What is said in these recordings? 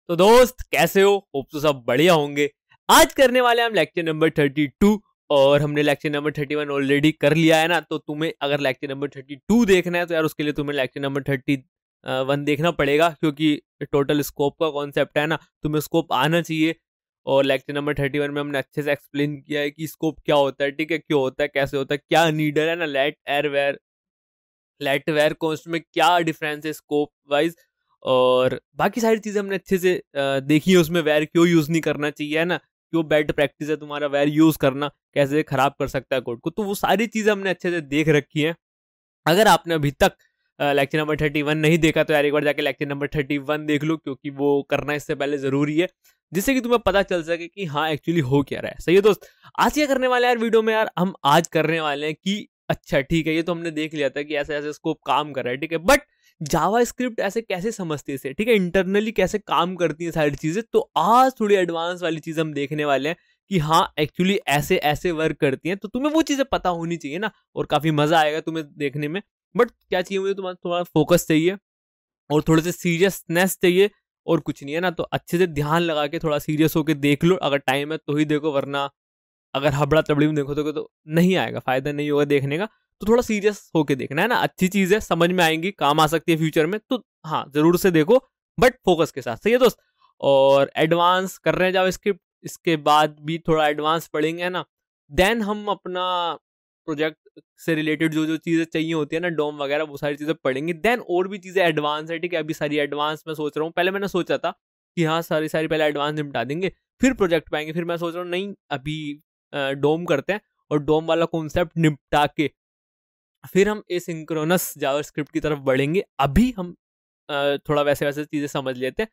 तो दोस्त कैसे हो? होप तो सब बढ़िया होंगे। आज करने वाले हम लेक्चर नंबर 32 और हमने लेक्चर नंबर 31 ऑलरेडी कर लिया है ना। तो तुम्हें अगर लेक्चर नंबर 32 देखना है तो यार उसके लिए तुम्हें लेक्चर नंबर 31 देखना पड़ेगा, क्योंकि टोटल स्कोप का कॉन्सेप्ट है ना, तुम्हें स्कोप आना चाहिए। और लेक्चर नंबर 31 में हमने अच्छे से एक्सप्लेन किया है कि स्कोप क्या होता है, ठीक है, क्यों होता है, कैसे होता है, क्या नीडर है ना, लेट वेयर कॉन्स्ट में क्या डिफरेंस है स्कोप वाइज, और बाकी सारी चीजें हमने अच्छे से देखी है। उसमें वेयर क्यों यूज नहीं करना चाहिए, है ना, क्यों बैड प्रैक्टिस है तुम्हारा वेयर यूज करना, कैसे खराब कर सकता है कोड को। तो वो सारी चीजें हमने अच्छे से देख रखी है। अगर आपने अभी तक लेक्चर नंबर 31 नहीं देखा तो यार एक बार जाके लेक्चर नंबर 31 देख लो, क्योंकि वो करना इससे पहले जरूरी है, जिससे कि तुम्हें पता चल सके कि हाँ एक्चुअली हो क्या रहा है। सही है दोस्त। आज क्या करने वाले हैं यार वीडियो में? यार हम आज करने वाले हैं कि अच्छा ठीक है, ये तो हमने देख लिया था कि ऐसे ऐसे स्कोप काम कर रहा है, ठीक है, बट जावा स्क्रिप्ट ऐसे कैसे समझती है इसे, ठीक है, इंटरनली कैसे काम करती है सारी चीजें। तो आज थोड़ी एडवांस वाली चीज हम देखने वाले हैं कि हाँ एक्चुअली ऐसे ऐसे वर्क करती हैं। तो तुम्हें वो चीजें पता होनी चाहिए ना, और काफी मजा आएगा तुम्हें देखने में। बट क्या चाहिए मुझे? तुम्हारा फोकस चाहिए और थोड़े से सीरियसनेस चाहिए, और कुछ नहीं है ना। तो अच्छे से ध्यान लगा के थोड़ा सीरियस होके देख लो, अगर टाइम है तो ही देखो, वरना अगर हबड़ा तबड़ी में देखो तो नहीं आएगा, फायदा नहीं होगा देखने का। तो थोड़ा सीरियस होके देखना है ना, अच्छी चीज है, समझ में आएंगी, काम आ सकती है फ्यूचर में। तो हाँ जरूर से देखो, बट फोकस के साथ। सही है दोस्त। और एडवांस कर रहे हैं जावास्क्रिप्ट, इसके बाद भी थोड़ा एडवांस पढ़ेंगे ना, देन हम अपना प्रोजेक्ट से रिलेटेड जो जो चीजें चाहिए होती है ना, डोम वगैरह, वो सारी चीजें पढ़ेंगे। देन और भी चीजें एडवांस है, ठीक है, अभी सारी एडवांस मैं सोच रहा हूँ। पहले मैंने सोचा था कि हाँ सारी सारी पहले एडवांस निपटा देंगे फिर प्रोजेक्ट पाएंगे, फिर मैं सोच रहा हूँ नहीं अभी डोम करते हैं, और डोम वाला कॉन्सेप्ट निपटा के फिर हम एसिंक्रोनस जावास्क्रिप्ट की तरफ बढ़ेंगे। अभी हम थोड़ा वैसे वैसे चीजें समझ लेते हैं,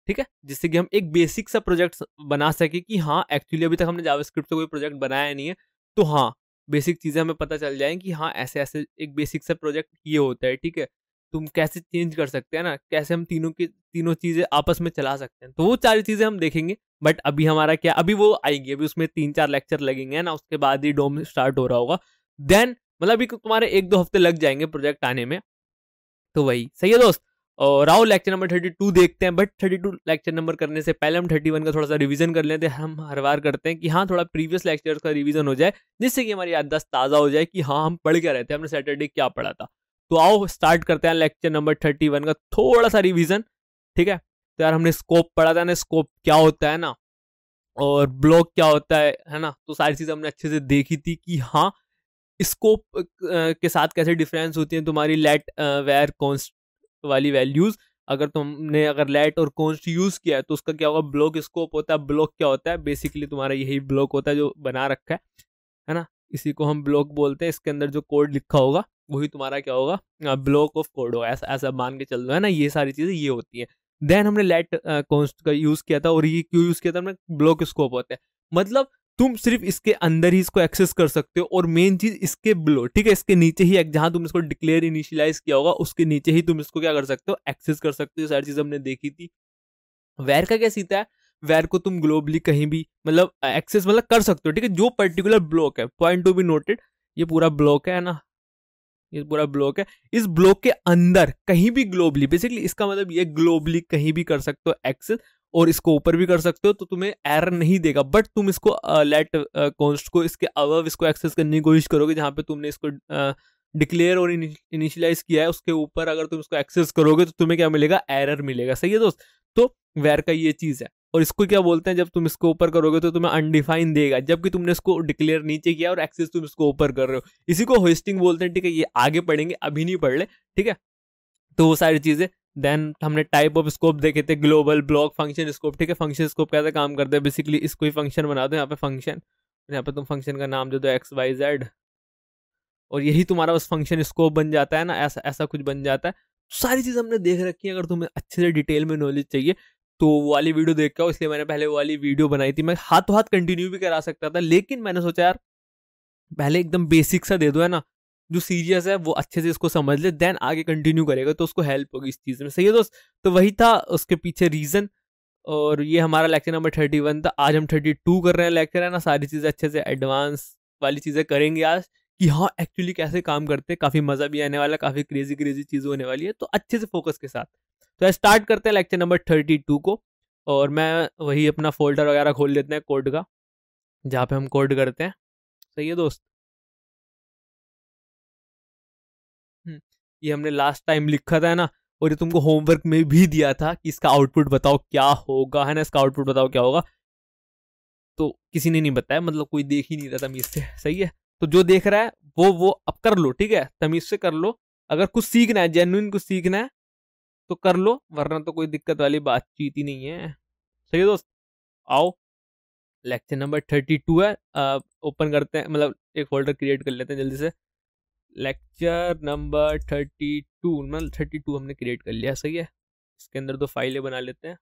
ठीक है, जिससे कि हम एक बेसिक सा प्रोजेक्ट बना सके कि हाँ एक्चुअली अभी तक हमने जावास्क्रिप्ट से कोई प्रोजेक्ट बनाया नहीं है। तो हाँ बेसिक चीजें हमें पता चल जाए कि हाँ ऐसे ऐसे एक बेसिक सा प्रोजेक्ट ये होता है, ठीक है, तुम कैसे चेंज कर सकते हैं ना, कैसे हम तीनों चीजें आपस में चला सकते हैं। तो वो सारी चीजें हम देखेंगे। बट अभी हमारा क्या, अभी वो आएंगी, अभी उसमें 3-4 लेक्चर लगेंगे ना, उसके बाद ही डोम स्टार्ट हो रहा होगा। देन मतलब अभी तुम्हारे 1-2 हफ्ते लग जाएंगे प्रोजेक्ट आने में। तो वही सही है दोस्त। और आओ लेक्चर नंबर 32 देखते हैं। बट 32 लेक्चर नंबर करने से पहले हम 31 का थोड़ा सा रिवीजन कर लेते हैं। हम हर बार करते हैं कि हाँ थोड़ा प्रीवियस लेक्चर्स का रिवीजन हो जाए, जिससे कि हमारी याददाश्त ताज़ा हो जाए कि हाँ हम पढ़ क्या रहते हैं, हमने सैटरडे क्या पढ़ा था। तो आओ स्टार्ट करते हैं लेक्चर नंबर 31 का थोड़ा सा रिवीजन, ठीक है। तो यार हमने स्कोप पढ़ा था ना, स्कोप क्या होता है ना, और ब्लॉक क्या होता है ना, तो सारी चीज़ हमने अच्छे से देखी थी कि हाँ स्कोप के साथ कैसे डिफरेंस होती है तुम्हारी लेट वेयर कॉन्स्ट वाली वैल्यूज। अगर लेट और कॉन्स्ट यूज किया है तो उसका क्या होगा, ब्लॉक स्कोप होता है। ब्लॉक क्या होता है? बेसिकली तुम्हारा यही ब्लॉक होता है जो बना रखा है ना, इसी को हम ब्लॉक बोलते हैं। इसके अंदर जो कोड लिखा होगा वही तुम्हारा क्या होगा, ब्लॉक ऑफ कोड होगा। ऐसा ऐसा मान के चल रहा है ना, ये सारी चीजें ये होती हैं। देन हमने लेट कॉन्स्ट का यूज किया था, और ये क्यों यूज किया था हमने? ब्लॉक स्कोप होता है, मतलब तुम सिर्फ इसके अंदर ही इसको एक्सेस कर सकते हो, और मेन चीज इसके बिलो, ठीक है, इसके नीचे ही जहां तुम इसको डिक्लेयर इनिशियलाइज किया होगा उसके नीचे ही तुम इसको क्या कर सकते हो, एक्सेस कर सकते हो। सारी चीज हमने देखी थी। वेर का क्या सीता है? वेर को तुम ग्लोबली कहीं भी मतलब एक्सेस मतलब कर सकते हो, ठीक है, जो पर्टिकुलर ब्लॉक है। पॉइंट टू बी नोटेड, ये पूरा ब्लॉक है ना, ये पूरा ब्लॉक है। इस ब्लॉक के अंदर कहीं भी ग्लोबली, बेसिकली इसका मतलब ये ग्लोबली कहीं भी कर सकते हो एक्सेस, और इसको ऊपर भी कर सकते हो, तो तुम्हें एरर नहीं देगा। बट तुम इसको लेट कॉन्स्ट को इसके अबव इसको एक्सेस करने की कोशिश करोगे, जहां पे तुमने इसको डिक्लेयर और इनिशियलाइज किया है उसके ऊपर अगर तुम इसको एक्सेस करोगे तो तुम्हें क्या मिलेगा? एरर मिलेगा। सही है दोस्त। तो वेर का ये चीज है। और इसको क्या बोलते हैं? जब तुम इसको ऊपर करोगे तो तुम्हें अनडिफाइन देगा, जबकि तुमने इसको डिक्लेयर नीचे किया और एक्सेस तुम इसको ऊपर कर रहे हो। इसी को होस्टिंग बोलते हैं, ठीक है, ये आगे पढ़ेंगे, अभी नहीं पढ़ ले, ठीक है। तो वो सारी चीजें। देन हमने टाइप ऑफ स्कोप देखे थे, ग्लोबल, ब्लॉक, फंक्शन स्कोप, ठीक है। फंक्शन स्कोप कैसे काम करते हैं? बेसिकली इसको ही फंक्शन बना दो, यहाँ पे फंक्शन, यहाँ पे तुम फंक्शन का नाम दे दो XYZ, और यही तुम्हारा बस फंक्शन स्कोप बन जाता है ना, ऐसा ऐसा कुछ बन जाता है। सारी चीज हमने देख रखी है। अगर तुम्हें अच्छे से डिटेल में नॉलेज चाहिए तो वो वाली वीडियो देख के आओ, इसलिए मैंने पहले वो वाली वीडियो बनाई थी। मैं हाथों हाथ कंटिन्यू भी करा सकता था, लेकिन मैंने सोचा यार पहले एकदम बेसिक सा दे दो, है ना, जो सीरियस है वो अच्छे से इसको समझ ले, देन आगे कंटिन्यू करेगा तो उसको हेल्प होगी इस चीज में। सही है दोस्त। तो वही था उसके पीछे रीजन। और ये हमारा लेक्चर नंबर 31 था। आज हम 32 कर रहे हैं लेक्चर, है ना। सारी चीजें अच्छे से एडवांस वाली चीजें करेंगे आज, कि हाँ एक्चुअली कैसे काम करते हैं। काफी मजा भी आने वाला है, काफी क्रेजी क्रेजी चीज होने वाली है, तो अच्छे से फोकस के साथ। तो स्टार्ट करते हैं लेक्चर नंबर 32 को। और मैं वही अपना फोल्डर वगैरह खोल लेते हैं कोड का, जहाँ पे हम कोड करते हैं। सही है दोस्त। ये हमने लास्ट टाइम लिखा था ना, और ये तुमको होमवर्क में भी दिया था कि इसका आउटपुट बताओ क्या होगा, है ना, इसका आउटपुट बताओ क्या होगा। तो किसी ने नहीं बताया, मतलब कोई देख ही नहीं रहा तमीज से। सही है। तो जो देख रहा है वो अब कर लो, ठीक है, तमीज से कर लो। अगर कुछ सीखना है, जेन्युइन कुछ सीखना है तो कर लो, वरना तो कोई दिक्कत वाली बातचीत ही नहीं है। सही है दोस्त। आओ, लेक्चर नंबर 32 है। ओपन करते हैं, मतलब एक फोल्डर क्रिएट कर लेते हैं जल्दी से। लेक्चर नंबर 32, मतलब 32 हमने क्रिएट कर लिया। सही है। इसके अंदर दो फाइलें बना लेते हैं,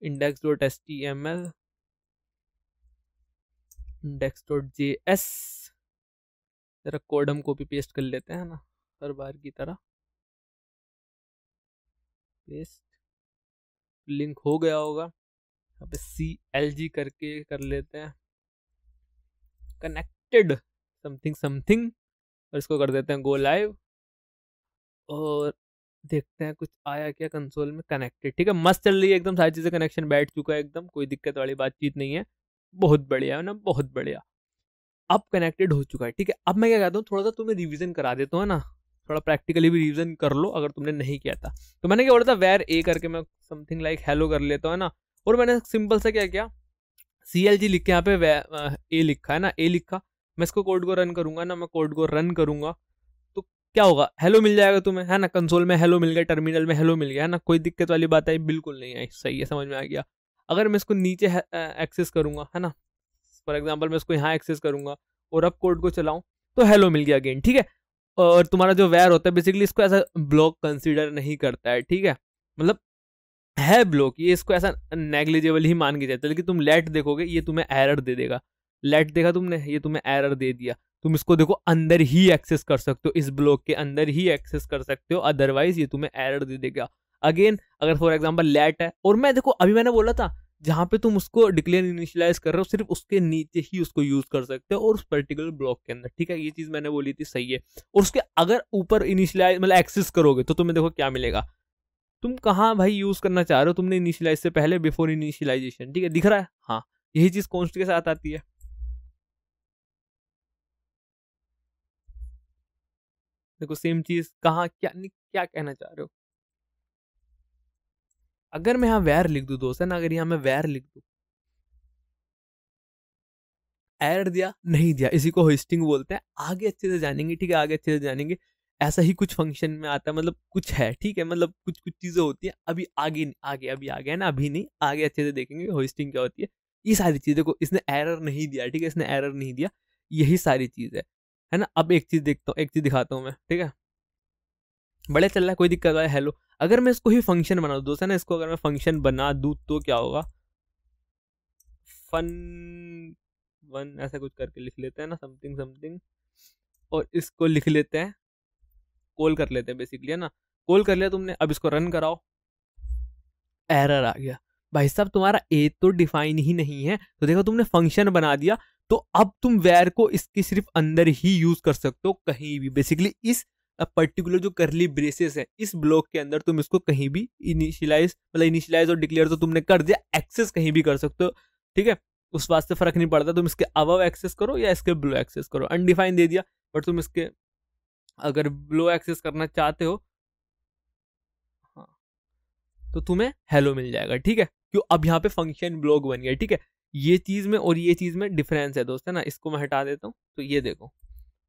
index.html, index.js। जरा कोड हम कॉपी पेस्ट कर लेते हैं ना, हर बार की तरह। पेस्ट, लिंक हो गया होगा। यहाँ पे CLG करके कर लेते हैं, कनेक्टेड समथिंग समथिंग, और इसको कर देते हैं गो लाइव। और देखते हैं कुछ आया क्या कंसोल में। कनेक्टेड, ठीक है, मस्त चल रही है एकदम, सारी चीज़ें कनेक्शन बैठ चुका है एकदम, कोई दिक्कत वाली बातचीत नहीं है। बहुत बढ़िया है ना, बहुत बढ़िया। अब कनेक्टेड हो चुका है, ठीक है। अब मैं क्या कहता हूँ, थोड़ा सा तुम्हें रिवीजन करा देता हूँ, है ना, थोड़ा प्रैक्टिकली भी रिवीजन कर लो अगर तुमने नहीं किया था। तो मैंने क्या बोला था, वेर ए करके मैं समथिंग लाइक हेलो कर लेता हूँ, है ना। और मैंने सिंपल से क्या किया, CLG लिख के यहाँ पे ए लिखा है ना, ए लिखा। मैं इसको कोड को रन करूंगा ना, मैं कोड को रन करूंगा तो क्या होगा, हेलो मिल जाएगा तुम्हें, है ना। कंसोल में हेलो मिल गया, टर्मिनल में हेलो मिल गया, है ना। कोई दिक्कत वाली बात आई बिल्कुल नहीं आई। सही है, समझ में आ गया। अगर मैं इसको नीचे एक्सेस करूंगा, है ना, फॉर एग्जाम्पल मैं इसको यहाँ एक्सेस करूंगा और अब कोड को चलाऊं तो हेलो मिल गया अगेन, ठीक है। और तुम्हारा जो वेयर होता है बेसिकली इसको ऐसा ब्लॉक कंसीडर नहीं करता है, ठीक है। मतलब है ब्लॉक, ये इसको ऐसा नेग्लिजिबल ही मान के जाता है। लेकिन तुम लेट देखोगे ये तुम्हें एरर दे देगा। लेट देखा तुमने, ये तुम्हें एरर दे दिया। तुम इसको देखो अंदर ही एक्सेस कर सकते हो, इस ब्लॉक के अंदर ही एक्सेस कर सकते हो, अदरवाइज ये तुम्हें एरर दे देगा। अगेन अगर फॉर एग्जांपल लेट है, और मैं देखो अभी मैंने बोला था जहां पे तुम उसको डिक्लेयर इनिशियलाइज कर रहे हो सिर्फ उसके नीचे ही उसको यूज कर सकते हो, और उस पर्टिकुलर ब्लॉक के अंदर, ठीक है। ये चीज मैंने बोली थी, सही है। और उसके अगर ऊपर इनिशियलाइज मतलब एक्सेस करोगे तो तुम्हें देखो क्या मिलेगा। तुम कहाँ भाई यूज करना चाह रहे हो, तुमने इनिशियलाइज से पहले, बिफोर इनिशियलाइजेशन, ठीक है, दिख रहा है। हाँ, यही चीज कॉन्स्ट के साथ आती है। देखो सेम चीज कहाँ, क्या क्या कहना चाह रहे हो। अगर मैं यहाँ वैर लिख दूं दोस्त, है ना, अगर यहाँ मैं वैर लिख दूं, एरर दिया नहीं दिया, इसी को होस्टिंग बोलते हैं। आगे अच्छे से जानेंगे, ठीक है, आगे अच्छे से जानेंगे। ऐसा ही कुछ फंक्शन में आता है, मतलब कुछ है, ठीक है, मतलब कुछ कुछ चीजें होती है। अभी आगे आगे अभी आगे है ना, अभी नहीं, आगे अच्छे से देखेंगे होस्टिंग क्या होती है। ये सारी चीजें को इसने एरर नहीं दिया, ठीक है, इसने एरर नहीं दिया। यही सारी चीज है ना। अब एक चीज देखता हूँ, एक चीज दिखाता हूँ मैं, ठीक है। बड़े चल रहा है, कोई दिक्कत है, हेलो। अगर मैं इसको ही फंक्शन बना दूँ दोस्त, है ना, इसको अगर मैं फंक्शन बना दूँ तो क्या होगा, फन वन ऐसा कुछ करके लिख लेते हैं ना, समथिंग समथिंग, और इसको लिख लेते हैं, कॉल कर लेते हैं बेसिकली, है ना। कॉल कर लिया तुमने, अब इसको रन कराओ, एरर आ गया। भाई साहब तुम्हारा ए तो डिफाइन ही नहीं है। तो देखो तुमने फंक्शन बना दिया, तो अब तुम वेर को इसके सिर्फ अंदर ही यूज कर सकते हो, कहीं भी। बेसिकली इस पर्टिकुलर जो करली ब्रेसेस है, इस ब्लॉक के अंदर तुम इसको कहीं भी इनिशियलाइज, मतलब इनिशियलाइज और डिक्लेयर तो तुमने कर दिया, एक्सेस कहीं भी कर सकते हो, ठीक है। उस वास्ते फर्क नहीं पड़ता तुम इसके अबव एक्सेस करो या इसके ब्लो एक्सेस करो, अनडिफाइन दे दिया। बट तुम इसके अगर ब्लो एक्सेस करना चाहते हो, हाँ, तो तुम्हें हेलो मिल जाएगा, ठीक है। क्यों, अब यहाँ पे फंक्शन ब्लॉक बन गया, ठीक है। ये चीज में और ये चीज में डिफरेंस है दोस्त, है ना। इसको मैं हटा देता हूँ, तो ये देखो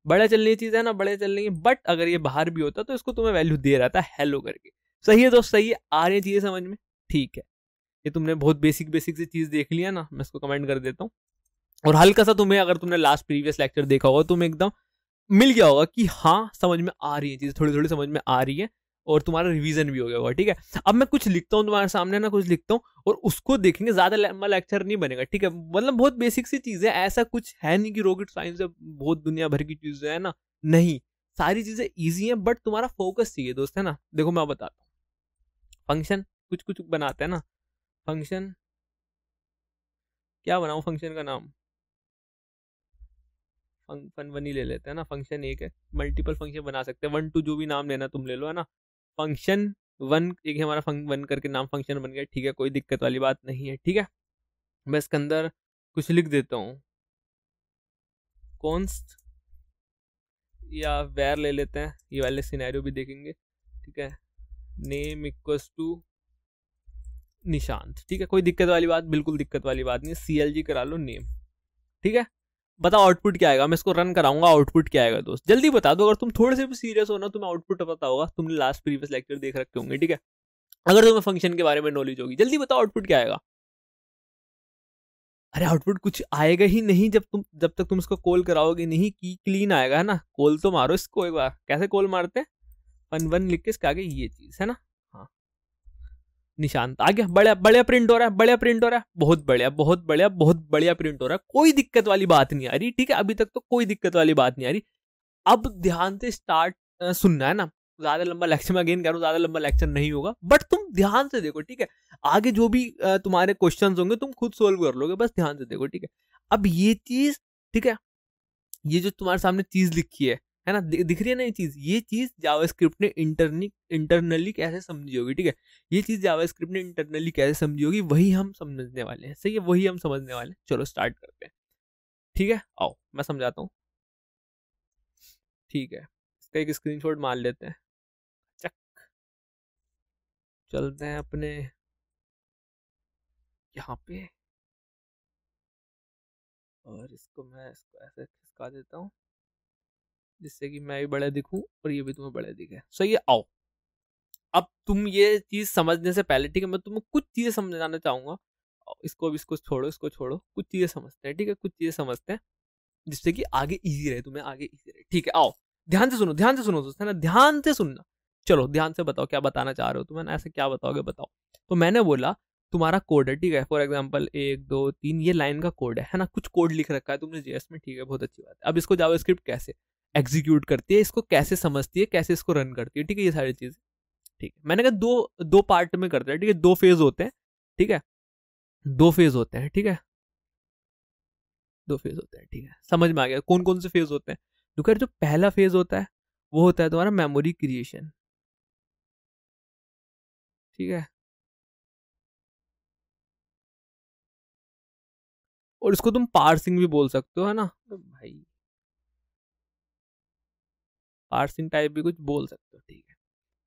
बड़ा चल रही चीज है ना, बड़े चल रही है। बट अगर ये बाहर भी होता तो इसको तुम्हें वैल्यू दे रहा था हेलो करके। सही है दोस्त, सही है, आ रही चीजें समझ में, ठीक है। ये तुमने बहुत बेसिक बेसिक सी चीज देख लिया ना, मैं इसको कमेंट कर देता हूँ। और हल्का सा तुम्हें, अगर तुमने लास्ट प्रीवियस लेक्चर देखा होगा, तुम्हें एकदम मिल गया होगा कि हाँ समझ में आ रही है चीज, थोड़ी थोड़ी समझ में आ रही है। और तुम्हारा रिवीजन भी हो गया होगा, ठीक है। अब मैं कुछ लिखता हूँ तुम्हारे सामने ना, कुछ लिखता हूँ और उसको देखेंगे, ज्यादा लंबा लेक्चर नहीं बनेगा, ठीक है। मतलब बहुत बेसिक सी चीजें, ऐसा कुछ है नहीं कि रॉकेट साइंस है, बहुत दुनिया भर की चीजें है ना, नहीं। सारी चीजें ईजी हैं, बट तुम्हारा फोकस चाहिए दोस्त, है ना। देखो मैं बताता हूँ, फंक्शन कुछ कुछ बनाते हैं ना। फंक्शन क्या बनाऊं, फंक्शन का नाम फन वन ही ले लेते हैं ना, फंक्शन एक है। मल्टीपल फंक्शन बना सकते हैं, 1 2 जो भी नाम लेना तुम ले लो, है ना। फंक्शन वन, एक हमारा वन करके नाम फंक्शन बन गया, ठीक है, कोई दिक्कत वाली बात नहीं है, ठीक है। मैं इसके अंदर कुछ लिख देता हूँ, कॉन्स्ट या वेर ले लेते हैं, ये वाले सिनेरियो भी देखेंगे, ठीक है। नेम इक्वल्स टू निशांत, ठीक है, कोई दिक्कत वाली बात, बिल्कुल दिक्कत वाली बात नहीं, CLG करा लो नेम, ठीक है। बताओ आउटपुट क्या आएगा, मैं इसको रन कराऊंगा, आउटपुट क्या आएगा दोस्त, जल्दी बता दो। अगर तुम थोड़े से भी सीरियस हो ना, तुम्हें आउटपुट पता होगा, तुमने लास्ट प्रीवियस लेक्चर देख रखे होंगे, ठीक है। अगर तुम्हें फंक्शन के बारे में नॉलेज होगी, जल्दी बताओ आउटपुट क्या आएगा। अरे आउटपुट कुछ आएगा ही नहीं जब तक तुम इसको कॉल कराओगे नहीं, की क्लीन आएगा, है ना। कॉल तो मारो इसको एक बार, कैसे कॉल मारते हैं, 1 लिख के इसके आगे ये चीज है ना, हाँ, निशांत आ गया, बढ़िया बढ़िया प्रिंट हो रहा है, बढ़िया प्रिंट हो रहा है, बहुत बढ़िया बहुत बढ़िया बहुत बढ़िया प्रिंट हो रहा है, कोई दिक्कत वाली बात नहीं आ रही, ठीक है, अभी तक तो कोई दिक्कत वाली बात नहीं आ रही। अब ध्यान से स्टार्ट सुनना है ना, ज्यादा लंबा लेक्चर, मैं अगेन कह रहा हूं ज्यादा लंबा लेक्चर नहीं होगा, बट तुम ध्यान से देखो, ठीक है। आगे जो भी तुम्हारे क्वेश्चंस होंगे तुम खुद सोल्व कर लोगे, बस ध्यान से देखो, ठीक है। अब ये चीज, ठीक है, ये जो तुम्हारे सामने चीज लिखी है ना, दिख रही है ना ये चीज जावास्क्रिप्ट ने इंटरनली कैसे समझी होगी, ठीक है। ये चीज जावास्क्रिप्ट ने इंटरनली कैसे समझी होगी, वही हम समझने वाले हैं, सही है, वही हम समझने वाले हैं। चलो स्टार्ट करते हैं, ठीक है, आओ मैं समझाता हूँ, ठीक है। इसका एक स्क्रीनशॉट मार लेते हैं, चक, चलते हैं अपने यहाँ पे, और इसको मैं इसको ऐसे खिसका देता हूँ जिससे कि मैं भी बड़ा दिखूं और ये भी तुम्हें बड़ा दिखे, सही है। आओ अब तुम ये चीज समझने से पहले, ठीक है, मैं तुम्हें कुछ चीजें समझाना चाहूंगा, इसको भी, इसको छोड़ो, इसको छोड़ो, कुछ चीजें समझते हैं, ठीक है, कुछ चीजें समझते हैं जिससे कि आगे इजी रहे, तुम्हें आगे इजी रहे, ठीक है। आओ ध्यान से सुनो, ध्यान से सुनो दोस्त, है ना, ध्यान से सुनना। चलो ध्यान से बताओ क्या बताना चाह रहे हो तुम, ऐसे क्या बताओगे, बताओ। तो मैंने बोला तुम्हारा कोड है, ठीक है, फॉर एग्जाम्पल 1 2 3 ये लाइन का कोड है ना, कुछ कोड लिख रखा है तुमने JS में, ठीक है, बहुत अच्छी बात है। अब इसको जावास्क्रिप्ट कैसे एग्जीक्यूट करती है, इसको कैसे समझती है, कैसे इसको रन करती है, ठीक है, ये सारी चीजें, ठीक है। मैंने कहा दो पार्ट में करते हैं, ठीक है, 2 फेज होते हैं, ठीक है, 2 फेज होते हैं, ठीक है, 2 फेज होते हैं, ठीक है, समझ में आ गया कौन कौन से फेज होते हैं। तो जो पहला फेज होता है वो होता है तुम्हारा मेमोरी क्रिएशन, ठीक है, और इसको तुम पार्सिंग भी बोल सकते हो, है ना, तो भाई पार्सिंग टाइप भी कुछ बोल सकते हो, ठीक है।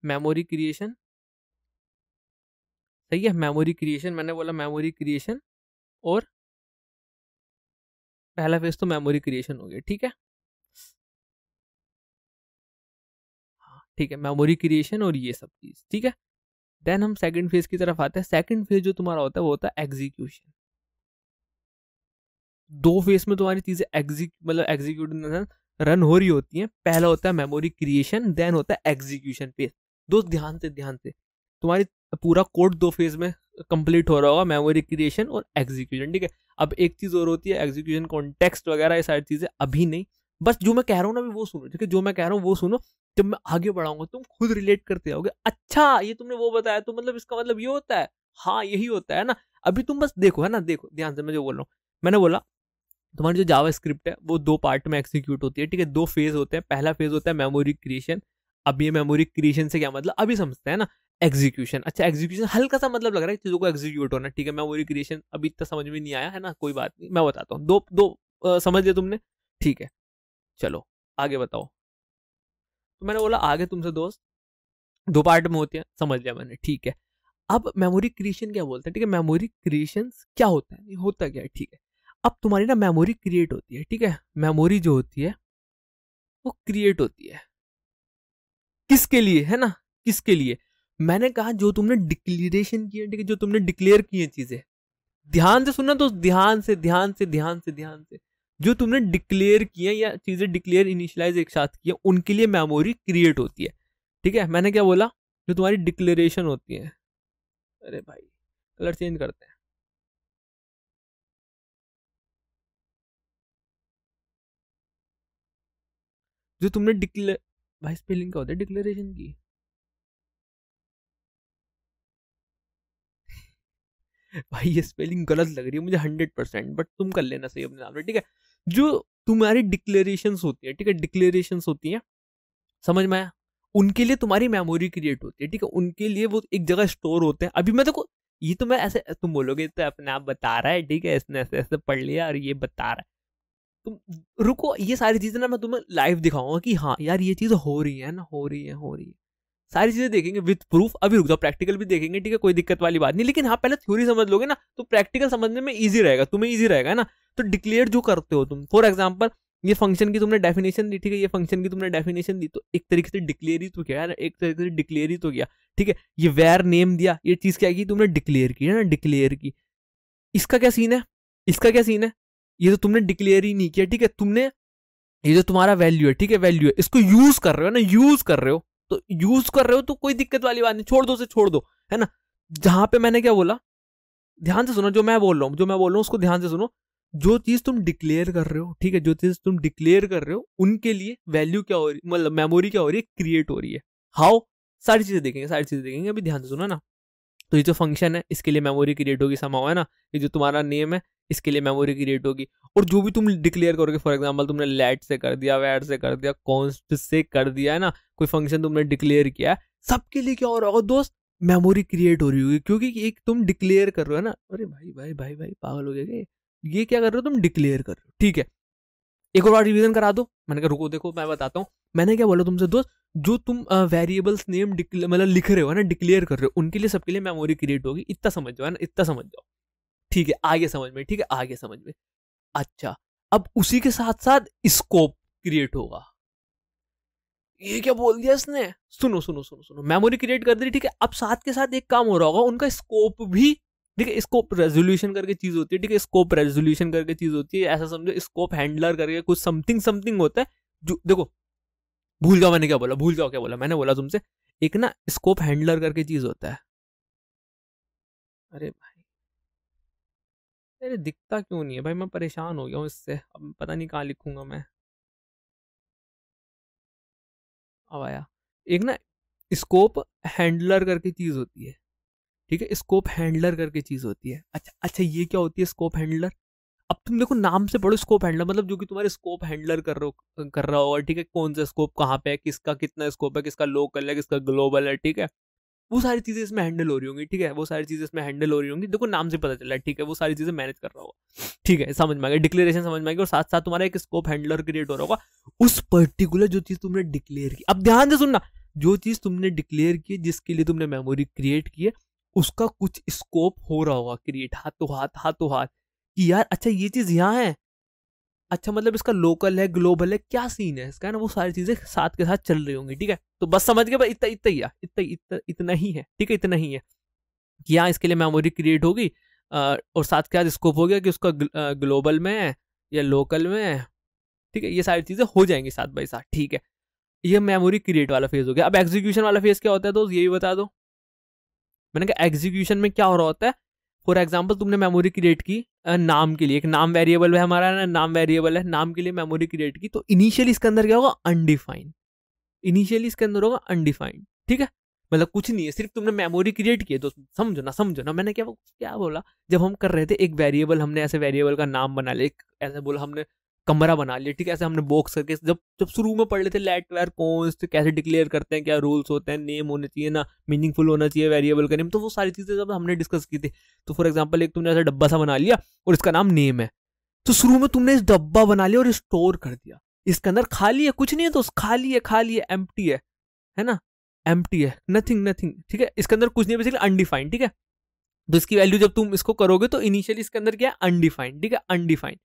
मेमोरी क्रिएशन, सही है, मेमोरी क्रिएशन, मैंने बोला मेमोरी क्रिएशन, और पहला फेज तो मेमोरी क्रिएशन हो गया, ठीक है, हाँ ठीक है, मेमोरी क्रिएशन और ये सब चीज, ठीक है। देन हम सेकंड फेज की तरफ आते हैं। सेकंड फेज जो तुम्हारा होता है वो होता है एग्जीक्यूशन। 2 फेज में तुम्हारी चीजें एग्जीक्यूट रन हो रही होती हैं। पहला होता है मेमोरी क्रिएशन, देन होता है एग्जीक्यूशन फेज। दोस्त ध्यान से तुम्हारी पूरा कोड 2 फेज में कंप्लीट हो रहा होगा, मेमोरी क्रिएशन और एग्जीक्यूशन, ठीक है। अब एक चीज और होती है एग्जीक्यूशन, कॉन्टेक्स्ट वगैरह ये सारी चीजें अभी नहीं, बस जो मैं कह रहा हूँ ना अभी वो सुनो, ठीक है, जो मैं कह रहा हूँ वो सुनो। जब मैं आगे बढ़ाऊंगा तुम खुद रिलेट करते जाओगे, अच्छा ये तुमने वो बताया तो मतलब इसका मतलब ये होता है, हाँ यही होता है ना। अभी तुम बस देखो, है ना, देखो ध्यान से मैं जो बोल रहा हूँ। मैंने बोला तुम्हारी जो जावा स्क्रिप्ट है वो 2 पार्ट में एग्जीक्यूट होती है, ठीक है, 2 फेज होते हैं। पहला फेज होता है मेमोरी क्रिएशन। अब ये मेमोरी क्रिएशन से क्या मतलब अभी समझते हैं ना, एग्जीक्यूशन। अच्छा एग्जीक्यूशन हल्का सा मतलब लग रहा है चीजों को एग्जीक्यूट होना, ठीक है। मेमोरी क्रिएशन अभी तक समझ में नहीं आया है ना, कोई बात नहीं, मैं बताता हूँ। समझ लिया तुमने, ठीक है, चलो आगे बताओ। तो मैंने बोला आगे तुमसे दोस्त 2 पार्ट में होती है, समझ लिया मैंने, ठीक है। अब मेमोरी क्रिएशन क्या बोलते हैं, ठीक है, मेमोरी क्रिएशन क्या होता है, होता क्या है, ठीक है। अब तुम्हारी ना मेमोरी क्रिएट होती है, ठीक है, मेमोरी जो होती है वो क्रिएट होती है किसके लिए, है ना, किसके लिए। मैंने कहा जो तुमने डिक्लेरेशन की है, ठीक है, जो तुमने डिक्लेयर की है चीजें, ध्यान से सुनना, तो ध्यान से जो तुमने डिक्लेयर किए या चीजें डिक्लेयर इनिशियलाइज एक साथ किए, उनके लिए मेमोरी क्रिएट होती है, ठीक है। मैंने क्या बोला, जो तुम्हारी डिक्लेरेशन होती है, अरे भाई कलर चेंज करते हैं, जो तुमने डिक्लेयर, भाई स्पेलिंग क्या होता है डिक्लेरेशन की, भाई ये स्पेलिंग गलत लग रही है मुझे 100%, बट तुम कर लेना सही अपने नाम में, ठीक है। जो तुम्हारी डिक्लेरेशंस होती है, ठीक है, डिक्लेरेशंस होती है, समझ में आया। उनके लिए तुम्हारी मेमोरी क्रिएट होती है, ठीक है, उनके लिए वो एक जगह स्टोर होते हैं। अभी मैं देखो, ये तो मैं ऐसे, तुम बोलोगे तो अपने आप बता रहा है, ठीक है, इसने ऐसे ऐसे पढ़ लिया और ये बता रहा है, तुम रुको, ये सारी चीजें ना मैं तुम्हें लाइव दिखाऊंगा कि हाँ यार ये चीज हो रही है ना, हो रही है, सारी चीजें देखेंगे विद प्रूफ। अभी रुक जाओ, प्रैक्टिकल भी देखेंगे, ठीक है, कोई दिक्कत वाली बात नहीं, लेकिन हाँ पहले थ्योरी समझ लोगे ना तो प्रैक्टिकल समझने में ईजी रहेगा, तुम्हें ईजी रहेगा ना। तो डिक्लेयर जो करते हो तुम, फॉर एग्जाम्पल ये फंक्शन की तुमने डेफिनेशन दी, ठीक है, ये फंक्शन की तुमने डेफिनेशन दी, तो एक तरीके से डिक्लेयर ही तो किया है, एक तरीके से डिक्लेयर ही तो किया, ठीक है। ये वेर नेम दिया, ये चीज क्या की तुमने डिक्लेयर की है ना, डिक्लेयर की। इसका क्या सीन है, इसका क्या सीन है, ये तो तुमने डिक्लेयर ही नहीं किया, ठीक है, तुमने ये जो तुम्हारा वैल्यू है, ठीक है, वैल्यू है, इसको यूज कर रहे हो ना, यूज कर रहे हो, तो यूज कर रहे हो तो कोई दिक्कत वाली बात नहीं, छोड़ दो से छोड़ दो, है ना। जहां पे मैंने क्या बोला, ध्यान से सुनो, जो मैं बोल रहा हूँ उसको ध्यान से सुनो। जो चीज तुम डिक्लेयर कर रहे हो, ठीक है, जो चीज तुम डिक्लेयर कर रहे हो उनके लिए वैल्यू क्या हो रही, मतलब मेमोरी क्या हो रही है, क्रिएट हो रही है। हाउ, सारी चीजें देखेंगे, अभी ध्यान से सुनो ना। तो ये जो फंक्शन है इसके लिए मेमोरी क्रिएट होगी, समाओ, है ना। ये जो तुम्हारा नेम है इसके लिए मेमोरी क्रिएट होगी, और जो भी तुम डिक्लेयर करोगे, फॉर एग्जांपल तुमने लेट से कर दिया, वैट से कर दिया, कॉन्स्ट से कर दिया, है ना, कोई फंक्शन तुमने डिक्लेयर किया, सबके लिए क्या हो रहा होगा दोस्त, मेमोरी क्रिएट हो रही होगी, क्योंकि एक तुम डिक्लेयर कर रहे हो ना। अरे भाई भाई भाई भाई पागल हो गए, ये क्या कर रहे हो, तुम डिक्लेयर कर रहे हो, ठीक है। एक और बार रिवीजन करा दो, मैंने कहा रुको, देखो मैं बताता हूँ, मैंने क्या बोला तुमसे दोस्त, जो तुम वेरिएबल्स नेम मतलब लिख रहे हो ना, डिक्लेयर कर रहे हो, उनके लिए सबके लिए मेमोरी क्रिएट होगी, इतना समझ जाओ, है ना, इतना समझ जाओ, ठीक है, आगे समझ में, ठीक है, आगे समझ में। अच्छा, अब उसी के साथ साथ स्कोप क्रिएट होगा। ये क्या बोल दिया इसने, सुनो सुनो सुनो सुनो, मेमोरी क्रिएट कर दी, ठीक है, अब साथ के साथ एक काम हो रहा होगा, उनका स्कोप भी, ठीक है, स्कोप रेजोल्यूशन करके चीज होती है, ठीक है, स्कोप रेजोल्यूशन करके चीज होती है, ऐसा समझो, स्कोप हैंडलर करके कुछ समथिंग समथिंग होता है, जो देखो, भूल जाओ मैंने क्या बोला, भूल जाओ क्या बोला, मैंने बोला तुमसे एक ना स्कोप हैंडलर करके चीज होता है। अरे भाई, अरे दिखता क्यों नहीं है भाई, मैं परेशान हो गया हूँ इससे, अब पता नहीं कहाँ लिखूंगा मैं। अब आया, एक ना स्कोप हैंडलर करके चीज होती है, ठीक है, स्कोप हैंडलर करके चीज होती है। अच्छा अच्छा, ये क्या होती है स्कोप हैंडलर, अब तुम देखो नाम से पढ़ो, स्कोप हैंडलर मतलब जो कि तुम्हारे स्कोप हैंडलर कर रहा होगा, ठीक है, कौन सा स्कोप कहाँ पे है, किसका कितना स्कोप है, किसका लोकल है, किसका ग्लोबल है, ठीक है, वो सारी चीजें इसमें हैंडल हो रही होंगी, ठीक है, वो सारी चीजें इसमें हैंडल हो रही होंगी, देखो नाम से पता चला है, ठीक है, वो सारी चीजें मैनेज कर रहा होगा, ठीक है, समझ में आ गया, डिक्लेरेशन समझ में आ गया, और साथ साथ तुम्हारा एक स्कोप हैंडलर क्रिएट हो रहा होगा उस पर्टिकुलर जो चीज तुमने डिक्लेयर की। अब ध्यान से सुनना, जो चीज तुमने डिक्लेयर की, जिसके लिए तुमने मेमोरी क्रिएट की है, उसका कुछ स्कोप हो रहा होगा क्रिएट, हाथों हाथ कि यार अच्छा ये चीज यहाँ है, अच्छा मतलब इसका लोकल है, ग्लोबल है, क्या सीन है इसका, है ना, वो सारी चीजें साथ के साथ चल रही होंगी, ठीक है। तो बस समझ गए, इतना इतना ही है, इतना ही है, ठीक है, इतना ही है कि यहाँ इसके लिए मेमोरी क्रिएट होगी, और साथ के साथ स्कोप हो गया कि उसका ग्लोबल में है या लोकल में है, ठीक है, ये सारी चीजें हो जाएंगी साथ बाई साथ, ठीक है। ये मेमोरी क्रिएट वाला फेज हो गया। अब एग्जीक्यूशन वाला फेज क्या होता है दोस्त, ये भी बता दो। मैंने कहा एग्जीक्यूशन में क्या हो रहा होता है, फॉर एग्जाम्पल तुमने मेमोरी क्रिएट की नाम के लिए, एक नाम वेरिएबल है हमारा ना, नाम वेरिएबल है, नाम के लिए मेमोरी क्रिएट की, तो इनिशियली इसके अंदर क्या होगा, अनडिफाइंड, इनिशियली इसके अंदर होगा अनडिफाइंड, ठीक है, मतलब कुछ नहीं है, सिर्फ तुमने मेमोरी क्रिएट की है। तो समझो ना मैंने क्या क्या बोला, जब हम कर रहे थे एक वेरिएबल, हमने ऐसे वेरिएबल का नाम बना लिया, एक ऐसे बोला हमने कमरा बना लिया, ठीक है, ऐसे हमने बॉक्स करके, जब जब शुरू में पढ़ लेते लेट वेर कॉन्स्ट कैसे डिक्लेयर करते हैं, क्या रूल्स होते हैं, नेम होने चाहिए ना, मीनिंगफुल होना चाहिए वेरिएबल का नेम, तो वो सारी चीजें जब हमने डिस्कस की थी। तो फॉर एग्जाम्पल एक तुमने ऐसा डब्बा सा बना लिया और इसका नाम नेम है, तो शुरू में तुमने इस डब्बा बना लिया और स्टोर कर दिया, इसके अंदर खाली है, कुछ नहीं है, तो खाली है, एम्प्टी है ना, एम्प्टी है, नथिंग नथिंग, ठीक है, इसके अंदर कुछ नहीं है, बेसिकली अनडिफाइंड, ठीक है। तो इसकी वैल्यू जब तुम इसको करोगे तो इनिशियली इसके अंदर क्या है, अनडिफाइंड, ठीक है, अनडिफाइंड।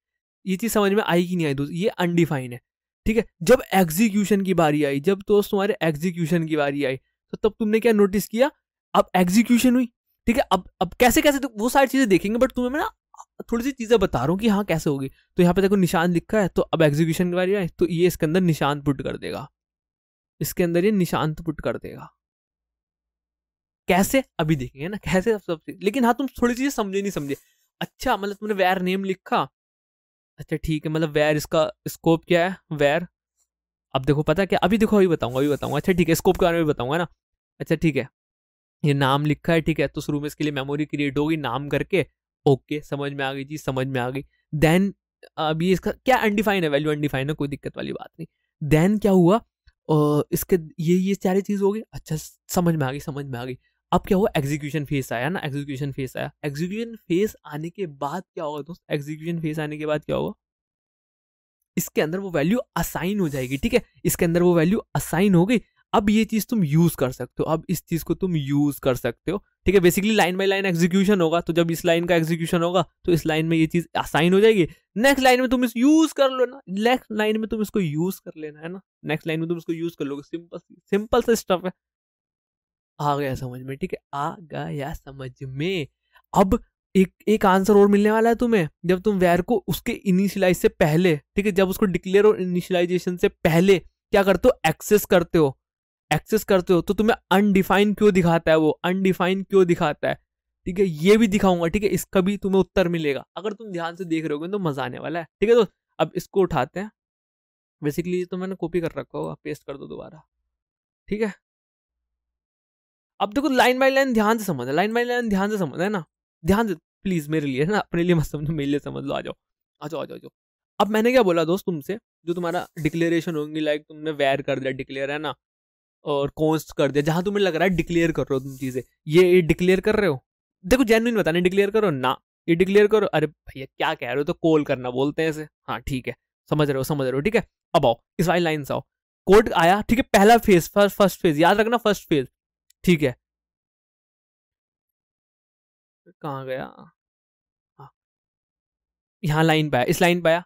ये चीज समझ में आई कि नहीं आई दोस्त, ये अनडिफाइंड है, ठीक है। जब एग्जीक्यूशन की बारी आई, जब दोस्त तुम्हारे एग्जीक्यूशन की बारी आई, तो तब तुमने क्या नोटिस किया, अब एग्जीक्यूशन हुई, ठीक है। अब कैसे कैसे तो वो सारी चीजें देखेंगे, बट तुम्हें मैं ना थोड़ी सी चीजें बता रहा हूँ कि हाँ कैसे होगी। तो यहाँ पे देखो निशान लिखा है, तो अब एग्जीक्यूशन की बारी आई तो ये इसके अंदर निशान पुट कर देगा, इसके अंदर ये निशान पुट कर देगा। कैसे अभी देखेंगे ना, कैसे सब, लेकिन हाँ तुम थोड़ी चीजें समझे नहीं समझे। अच्छा मतलब तुमने वेर नेम लिखा, अच्छा ठीक है, मतलब वेर इसका स्कोप क्या है, वेर, अब देखो पता है क्या, अभी देखो अभी बताऊंगा, अच्छा ठीक है, स्कोप के बारे में बताऊंगा ना। अच्छा ठीक है, ये नाम लिखा है, ठीक है, तो शुरू में इसके लिए मेमोरी क्रिएट होगी नाम करके, ओके समझ में आ गई जी, समझ में आ गई। देन अभी इसका क्या अनडिफाइन है, वैल्यू अनडिफाइन है, कोई दिक्कत वाली बात नहीं। देन क्या हुआ, इसके ये सारी चीज हो गई। अच्छा, समझ में आ गई, समझ में आ गई। अब क्या हुआ, एग्जीक्यूशन फेस आया ना, एग्जीक्यूशन फेस आया। एग्जीक्यूशन फेस आने के बाद क्या होगा दोस्त, एग्जीक्यूशन फेस आने के बाद क्या होगा, इसके अंदर वो वैल्यू असाइन हो जाएगी। ठीक है, इसके अंदर वो वैल्यू असाइन हो गई। अब ये चीज तुम यूज कर सकते हो, अब इस चीज को तुम यूज कर सकते हो। ठीक है, basically line by line execution होगा, तो जब इस लाइन का एग्जीक्यूशन होगा तो इस लाइन में ये चीज असाइन हो जाएगी। नेक्स्ट लाइन में तुम इस यूज कर लो ना, नेक्स्ट लाइन में तुम इसको यूज कर लेना है ना, नेक्स्ट लाइन में तुम इसको यूज कर लोगे। सिंपल सिंपल सा स्टफ है। आ गया समझ में? ठीक है, आ गया समझ में। अब एक एक आंसर और मिलने वाला है तुम्हें, जब तुम वैर को उसके इनिशियलाइज से पहले, ठीक है, जब उसको डिक्लेयर और इनिशियलाइजेशन से पहले क्या करते हो, एक्सेस करते हो, एक्सेस करते हो, तो तुम्हें अनडिफाइन क्यों दिखाता है, वो अनडिफाइन क्यों दिखाता है। ठीक है, ये भी दिखाऊंगा। ठीक है, इसका भी तुम्हें उत्तर मिलेगा अगर तुम ध्यान से देख रहे हो तो मजा आने वाला है। ठीक है, तो अब इसको उठाते हैं। बेसिकली तो मैंने कॉपी कर रखा होगा, पेस्ट कर दो दोबारा। ठीक है, अब देखो लाइन बाय लाइन ध्यान से समझ, लाइन बाय लाइन ध्यान से समझ है ना, ध्यान से प्लीज, मेरे लिए ना, अपने लिए मत समझो, मेरे लिए समझ लो। आ जाओ आ जाओ आ जाओ। अब मैंने क्या बोला दोस्त तुमसे, जो तुम्हारा डिक्लेरेशन होंगी, लाइक तुमने वेर कर दिया, डिक्लेयर है ना, और कॉन्स्ट कर दिया, जहां तुम्हें लग रहा है डिक्लेयर कर रहे हो तुम चीजें, ये डिक्लेयर कर रहे हो। देखो जेन्युइन बताने, डिक्लेयर करो ना, ये डिक्लेयर करो। अरे भैया क्या कह रहे हो, तो कॉल करना बोलते हैं इसे। हाँ ठीक है, समझ रहे हो, समझ रहे हो। ठीक है, अब आओ इस वाली लाइन से आओ। कोड आया, ठीक है, पहला फेज, फर्स्ट फेज याद रखना, फर्स्ट फेज। ठीक है, कहाँ गया, हाँ, यहाँ लाइन पे आया, इस लाइन पे आया।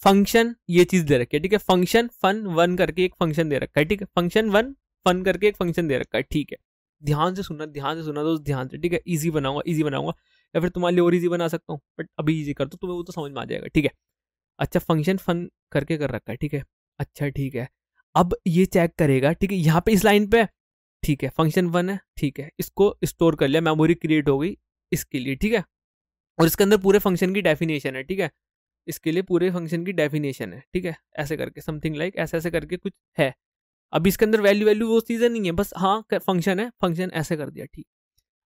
फंक्शन ये चीज दे रखी है। ठीक है, फंक्शन फन वन करके एक फंक्शन दे रखा है। ठीक है, फंक्शन वन फन करके एक फंक्शन दे रखा है। ठीक है, ध्यान से सुनना, ध्यान से सुनना दोस्त, ध्यान से। ठीक है, इजी बनाऊंगा, इजी बनाऊंगा, या फिर तुम्हारे लिए और इजी बना सकता हूँ, बट अभी इजी कर दो, तुम्हें वो तो समझ में आ जाएगा। ठीक है, अच्छा, फंक्शन फन करके कर रखा है। ठीक है, अच्छा ठीक है, अब ये चेक करेगा। ठीक है, यहाँ पे इस लाइन पे, ठीक है, फंक्शन वन है। ठीक है, इसको स्टोर कर लिया, मेमोरी क्रिएट हो गई इसके लिए। ठीक है, और इसके अंदर पूरे फंक्शन की डेफिनेशन है। ठीक है, इसके लिए पूरे फंक्शन की डेफिनेशन है। ठीक है, ऐसे करके समथिंग लाइक ऐसे ऐसे करके कुछ है। अब इसके अंदर वैल्यू वैल्यू वो चीजें नहीं है, बस हाँ फंक्शन है, फंक्शन ऐसे कर दिया। ठीक,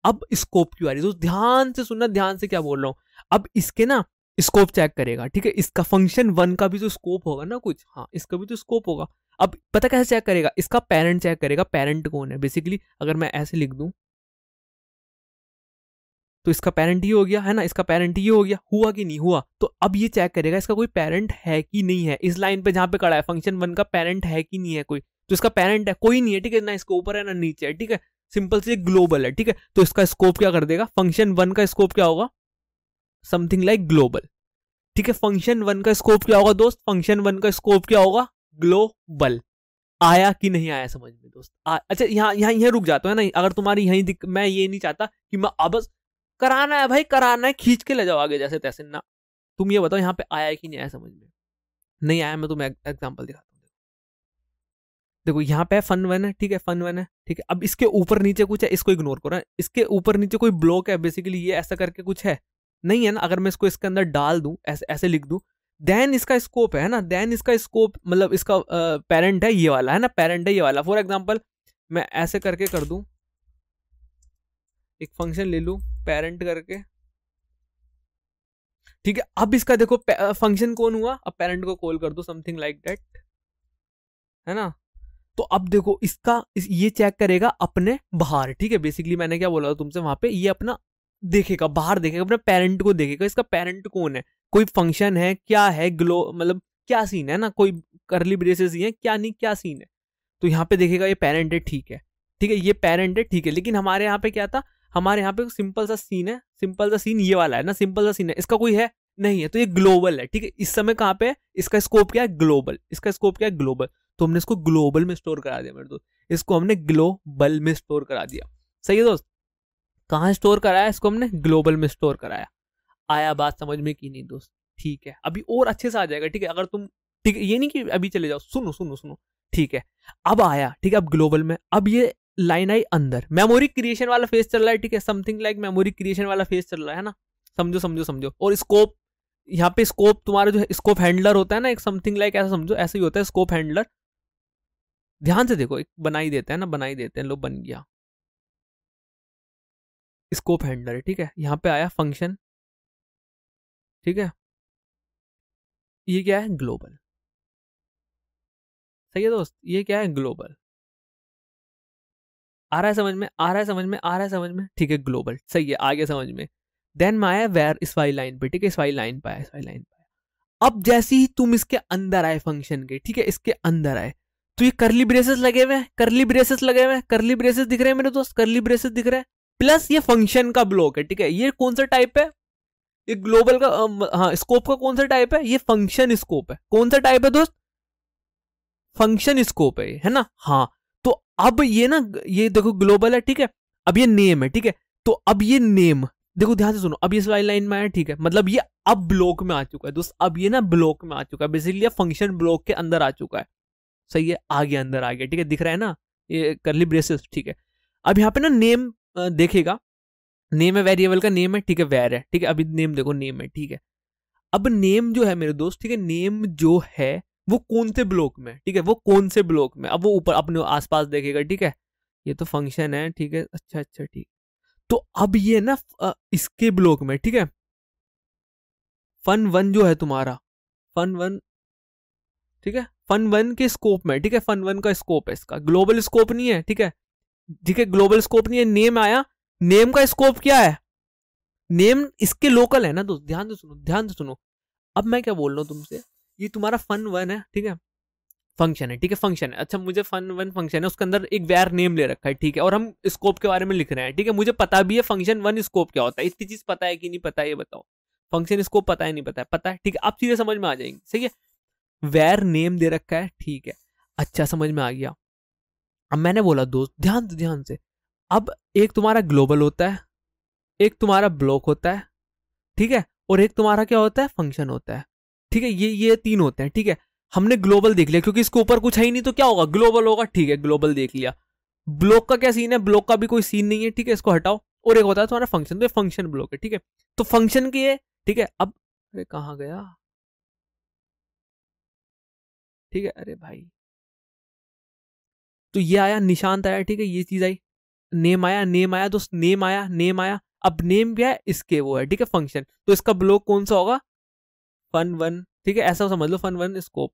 अब स्कोप क्यों आ रही है, तो ध्यान से सुनना, ध्यान से क्या बोल रहा हूं। अब इसके ना स्कोप चेक करेगा। ठीक है, इसका फंक्शन वन का भी तो स्कोप होगा ना कुछ, हाँ इसका भी तो स्कोप होगा। अब पता कैसे चेक करेगा, इसका पेरेंट चेक करेगा, पेरेंट कौन है। बेसिकली अगर मैं ऐसे लिख दूं तो इसका पेरेंट ये हो गया है ना, इसका पेरेंट ये हो गया, हुआ कि नहीं हुआ। तो अब ये चेक करेगा इसका कोई पेरेंट है कि नहीं है। इस लाइन पे जहां पे खड़ा है, फंक्शन वन का पेरेंट है कि नहीं है कोई, तो इसका पेरेंट है, कोई नहीं है। ठीक है, ना इसके ऊपर है ना नीचे है। ठीक है, सिंपल से ग्लोबल है। ठीक है, तो इसका स्कोप क्या कर देगा, फंक्शन वन का स्कोप क्या होगा, समथिंग लाइक ग्लोबल। ठीक है, फंक्शन वन का स्कोप क्या होगा दोस्त, फंक्शन वन का स्कोप क्या होगा, ग्लोबल। आया कि नहीं आया समझ में दोस्त? अच्छा, यहाँ यहाँ यहाँ रुक जाता है ना, अगर तुम्हारी यही मैं ये नहीं चाहता कि मैं अब कराना है भाई, कराना है, खींच के ले जाओ आगे जैसे तैसे ना। तुम ये बताओ यहाँ पे आया कि नहीं आया समझ में? नहीं आया, मैं तुम्हें एग्जांपल दिखाता हूँ। देखो यहाँ पे फन वन है। ठीक है, फन वन है। ठीक है, अब इसके ऊपर नीचे कुछ है, इसको इग्नोर करो। इसके ऊपर नीचे कोई ब्लॉक है, बेसिकली ये ऐसा करके कुछ है, नहीं है ना। अगर मैं इसको इसके अंदर डाल दूं, ऐसे ऐसे लिख दूं, देन इसका स्कोप है ना, देन इसका स्कोप मतलब इसका पेरेंट है ये वाला, है ना, पेरेंट है ये वाला। फॉर एग्जाम्पल मैं ऐसे करके कर दूं, एक फंक्शन ले लूं पेरेंट करके। ठीक है, अब इसका देखो फंक्शन कौन हुआ, अब पेरेंट को कॉल कर दो, समथिंग लाइक दैट, है ना। तो अब देखो इसका ये चेक करेगा अपने बाहर। ठीक है, बेसिकली मैंने क्या बोला था तुमसे, वहां पे ये अपना देखेगा, बाहर देखेगा, अपने पेरेंट को देखेगा, इसका पेरेंट कौन है, कोई फंक्शन है क्या है, ग्लो मतलब क्या सीन है ना, कोई करली ब्रेसेस ही है क्या, नहीं क्या सीन है। तो यहाँ पे देखेगा ये पेरेंट है। ठीक है, ठीक है, ये पेरेंट है। ठीक है, लेकिन हमारे यहाँ पे क्या था, हमारे यहाँ पे सिंपल सा सीन है, सिंपल सा सीन ये वाला है ना, सिंपल सा सीन है, इसका कोई है नहीं है, तो ये ग्लोबल है। ठीक है, इस समय कहाँ पे है, इसका स्कोप क्या है, ग्लोबल, इसका स्कोप क्या है, ग्लोबल। तो हमने इसको ग्लोबल में स्टोर करा दिया मेरे दोस्त, इसको हमने ग्लोबल में स्टोर करा दिया। सही है दोस्त, कहाँ स्टोर कराया, इसको हमने ग्लोबल में स्टोर कराया। आया बात समझ में कि नहीं दोस्त? ठीक है, अभी और अच्छे से आ जाएगा। ठीक है, अगर तुम, ठीक है, ये नहीं कि अभी चले जाओ, सुनो सुनो सुनो। ठीक है, अब आया, ठीक है, अब ग्लोबल में, अब ये लाइन आई अंदर, मेमोरी क्रिएशन वाला फेज चल रहा है। ठीक है, समथिंग लाइक मेमोरी क्रिएशन वाला फेज चल रहा है ना, समझो समझो समझो। और स्कोप, यहाँ पे स्कोप तुम्हारा जो है स्कोप हैंडलर होता है ना, एक समथिंग लाइक ऐसा समझो, ऐसे ही होता है स्कोप हैंडलर। ध्यान से देखो, एक बना ही देते हैं ना, बना ही देते हैं, लो बन गया स्कोप हैंडलर। ठीक है, यहाँ पे आया फंक्शन। ठीक है, ये क्या है, ग्लोबल। सही है दोस्त, ये क्या है, ग्लोबल। आ रहा है समझ में, आ रहा है समझ में, आ रहा है समझ में, ठीक है, ग्लोबल, सही है, आ गया समझ में। देन मैं आया वेयर, इस वाली लाइन पे, ठीक है, इस वाली लाइन पे आया, इस वाली लाइन पे आया। अब जैसे ही तुम इसके अंदर आए फंक्शन के, ठीक है, इसके अंदर आए, तो ये करली ब्रेसेस लगे हुए हैं, करली ब्रेसेस लगे हुए हैं, करली ब्रेसेस दिख रहे हैं मेरे दोस्त, करली ब्रेसेस दिख रहे हैं, प्लस ये फंक्शन का ब्लॉक है, ठीक है। ये कौन सा टाइप है, ये ग्लोबल का, हाँ, स्कोप का कौन सा टाइप है, ये फंक्शन स्कोप है। कौन सा टाइप है दोस्त, फंक्शन स्कोप है ना, हाँ। तो अब ये ना, ये देखो ग्लोबल है, ठीक है, अब ये नेम है, ठीक है, तो अब ये नेम देखो ध्यान से सुनो, अब ये वाली लाइन में आया, ठीक है, मतलब ये अब ब्लॉक में आ चुका है दोस्त, अब ये ना ब्लॉक में आ चुका है, बेसिकली फंक्शन ब्लॉक के अंदर आ चुका है, सही है, आ गया, अंदर आ गया, ठीक है, दिख रहा है ना ये करली ब्रेसेस, ठीक है। अब यहाँ पे ना नेम देखेगा, नेम है, वेरिएबल का नेम है, ठीक है, वेर है, ठीक है, अभी नेम देखो, नेम है, ठीक है। अब नेम जो है मेरे दोस्त, ठीक है, नेम जो है वो कौन से ब्लॉक में, ठीक है, वो कौन से ब्लॉक में, अब वो ऊपर अपने आसपास देखेगा, ठीक है, ये तो फंक्शन है, ठीक है, अच्छा अच्छा, ठीक। तो अब ये ना इसके ब्लॉक में, ठीक है, फन वन जो है तुम्हारा, फन वन, ठीक है, फन वन के स्कोप में, ठीक है, फन वन का स्कोप है, इसका ग्लोबल स्कोप नहीं है, ठीक है, ठीक है, ग्लोबल स्कोप नहीं है, नेम आया, नेम का स्कोप क्या है, नेम इसके लोकल है ना दोस्त, ध्यान से सुनो, ध्यान से सुनो। अब मैं क्या बोल रहा हूँ तुमसे, ये तुम्हारा फन वन है, ठीक है, फंक्शन है, ठीक है, फंक्शन है, अच्छा, मुझे फन वन फंक्शन है, उसके अंदर एक वेर नेम ले रखा है, ठीक है, और हम स्कोप के बारे में लिख रहे हैं, ठीक है, मुझे पता भी है फंक्शन वन स्कोप क्या होता है, इतनी चीज पता है कि नहीं पता है, ये बताओ, फंक्शन स्कोप पता है नहीं पता है, पता है, ठीक है, आप सीधे समझ में आ जाएंगे, सही है, वेर नेम दे रखा है, ठीक है, अच्छा, समझ में आ गया। अब मैंने बोला दोस्त ध्यान से, अब एक तुम्हारा ग्लोबल होता है, एक तुम्हारा ब्लॉक होता है, ठीक है, और एक तुम्हारा क्या होता है, फंक्शन होता है, ठीक है, ये तीन होते हैं, ठीक है। हमने ग्लोबल देख लिया क्योंकि इसके ऊपर कुछ है ही नहीं, तो क्या होगा, ग्लोबल होगा, ठीक है, ग्लोबल देख लिया। ब्लॉक का क्या सीन है, ब्लॉक का भी कोई सीन नहीं है, ठीक है, इसको हटाओ। और एक होता है तुम्हारा फंक्शन, तो ये फंक्शन ब्लॉक है, ठीक है, तो फंक्शन की है, ठीक है। अब अरे कहाँ गया, ठीक है, अरे भाई, तो ये आया, निशांत आया, ठीक है, ये चीज आई, नेम आया, नेम आया दोस्त, नेम आया, नेम आया। अब नेम क्या है, इसके वो है, ठीक है, फंक्शन, तो इसका ब्लॉक कौन सा होगा, फन वन, ठीक है, ऐसा समझ लो, फन वन स्कोप,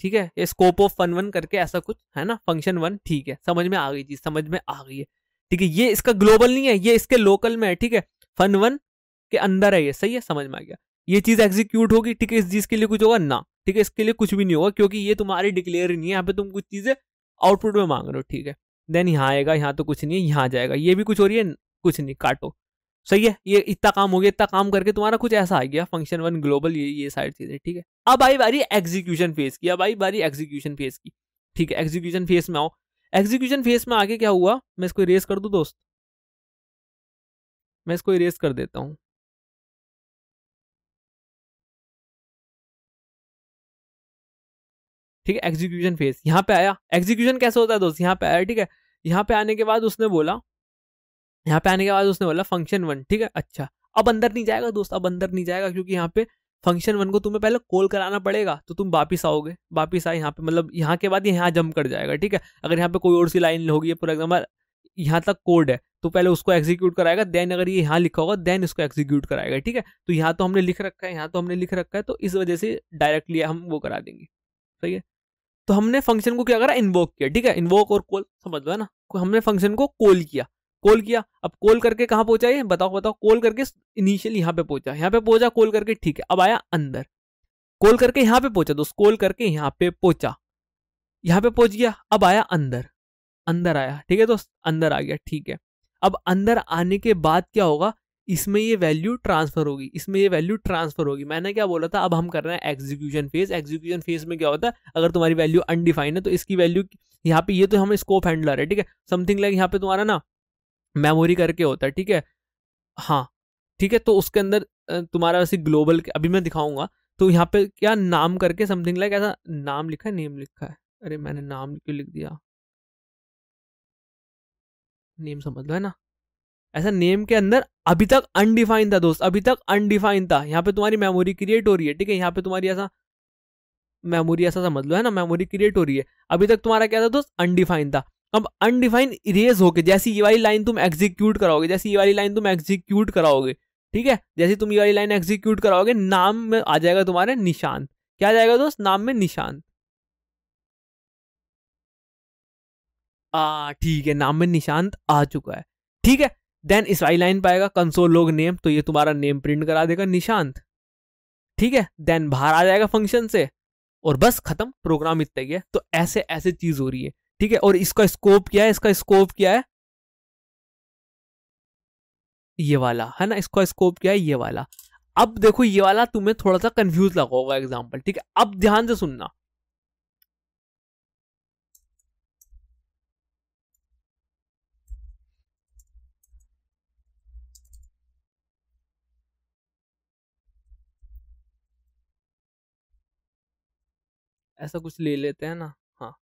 ठीक है, ये स्कोप ऑफ फन वन करके ऐसा कुछ है ना, फंक्शन वन, ठीक है, समझ में आ गई चीज, समझ में आ गई है, ठीक है, ये इसका ग्लोबल नहीं है, ये इसके लोकल में है, ठीक है, फन वन के अंदर है ये, सही है, समझ में आ गया। ये चीज एग्जीक्यूट होगी, ठीक है, इस चीज के लिए कुछ होगा ना, ठीक है, इसके लिए कुछ भी नहीं होगा क्योंकि ये तुम्हारी डिक्लेयर नहीं है, यहाँ पे तुम कुछ चीजें आउटपुट में मांग रहे हो, ठीक है। देन यहाँ आएगा, यहाँ तो कुछ नहीं है, यहाँ जाएगा, ये भी कुछ हो रही है, कुछ नहीं, काटो, सही है, ये इतना काम हो गया, इतना काम करके तुम्हारा कुछ ऐसा आ गया, फंक्शन वन ग्लोबल, ये सारी चीजें, ठीक है। अब आई बारी एग्जीक्यूशन फेज की, अब आई बारी एग्जीक्यूशन फेज की, ठीक है, एग्जीक्यूशन फेज में आओ। एग्जीक्यूशन फेज में आगे क्या हुआ, मैं इसको इरेज कर दूं दोस्त, मैं इसको इरेज कर देता हूं, ठीक है। एग्जीक्यूशन फेज यहाँ पे आया, एग्जीक्यूशन कैसे होता है दोस्त, यहाँ पे आया, ठीक है, यहाँ पे आने के बाद उसने बोला, यहाँ पे आने के बाद उसने बोला फंक्शन वन, ठीक है, अच्छा, अब अंदर नहीं जाएगा दोस्त, अब अंदर नहीं जाएगा क्योंकि यहाँ पे फंक्शन वन को तुम्हें पहले कॉल कराना पड़ेगा, तो तुम वापिस आओगे, वापिस आए यहाँ पे, मतलब यहाँ के बाद ये यहाँ जंप कर जाएगा, ठीक है। अगर यहाँ पे कोई और सी लाइन होगी, फॉर एग्जाम्पल यहाँ तक कोड है, तो पहले उसको एग्जीक्यूट कराएगा, देन अगर ये यहाँ लिखा होगा देन इसको एग्जीक्यूट कराएगा, ठीक है। तो यहाँ तो हमने लिख रखा है, यहाँ तो हमने लिख रखा है, तो इस वजह से डायरेक्टली हम वो करा देंगे, सही है। तो हमने फंक्शन को क्या करा, इन्वोक किया, ठीक है, इन्वोक और कॉल समझ लो है ना, हमने फंक्शन को कॉल किया, कॉल किया। अब कॉल करके कहाँ पहुंचा, ये बताओ बताओ, कॉल करके इनिशियल यहाँ पे पहुंचा, यहाँ पे पहुंचा कॉल करके, ठीक है। अब आया अंदर, कॉल करके यहाँ पे पहुंचा दोस्त, कॉल करके यहाँ पे पहुंचा, यहाँ पे पहुंच गया। अब आया अंदर, अंदर आया, ठीक है दोस्त, अंदर आ गया, ठीक है। अब अंदर आने के बाद क्या होगा, इसमें ये वैल्यू ट्रांसफर होगी, इसमें ये वैल्यू ट्रांसफर होगी। मैंने क्या बोला था, अब हम कर रहे हैं एग्जीक्यूशन फेज। एग्जीक्यूशन फेज में क्या होता है, अगर तुम्हारी वैल्यू अनडिफाइंड है तो इसकी वैल्यू यहाँ पे, ये तो हम स्कोप हैंडलर है, ठीक है, समथिंग लाइक यहाँ पे तुम्हारा ना मेमोरी करके होता है, ठीक है, हाँ, ठीक है। तो उसके अंदर तुम्हारा वैसे ग्लोबल, अभी मैं दिखाऊंगा, तो यहाँ पे क्या नाम करके समथिंग लाइक ऐसा नाम लिखा है, नेम लिखा है, अरे मैंने नाम क्यों लिख दिया, नेम समझ लो है ना, ऐसा नेम के अंदर अभी तक अनडिफाइंड था दोस्त, अभी तक अनडिफाइंड था। यहाँ पे तुम्हारी मेमोरी क्रिएट हो रही है, ठीक है, यहाँ पे तुम्हारी ऐसा मेमोरी ऐसा समझ लो है ना, मेमोरी क्रिएट हो रही है। अभी तक तुम्हारा क्या था दोस्त, अनडिफाइंड था। अब अनडिफाइंड इरेज होके जैसी ये वाली लाइन तुम एग्जीक्यूट कराओगे, जैसी ये वाली लाइन तुम एग्जीक्यूट कराओगे, ठीक है, जैसे तुम ये वाली लाइन एग्जीक्यूट कराओगे, नाम में आ जाएगा तुम्हारे निशांत, क्या आ जाएगा दोस्त नाम में निशांत। ठीक है, नाम में निशांत आ चुका है। ठीक है, देन इस वाली लाइन पाएगा कंसोल लॉग नेम, तो ये तुम्हारा नेम प्रिंट करा देगा निशांत। ठीक है, देन बाहर आ जाएगा फंक्शन से और बस खत्म, प्रोग्राम इतना ही है। तो ऐसे ऐसे चीज हो रही है। ठीक है, और इसका स्कोप क्या है, इसका स्कोप क्या है, ये वाला है ना, इसका स्कोप क्या है, ये वाला। अब देखो ये वाला तुम्हें थोड़ा सा कंफ्यूज लगा होगा एग्जांपल। ठीक है, अब ध्यान से सुनना। ऐसा कुछ ले लेते हैं ना। हाँ,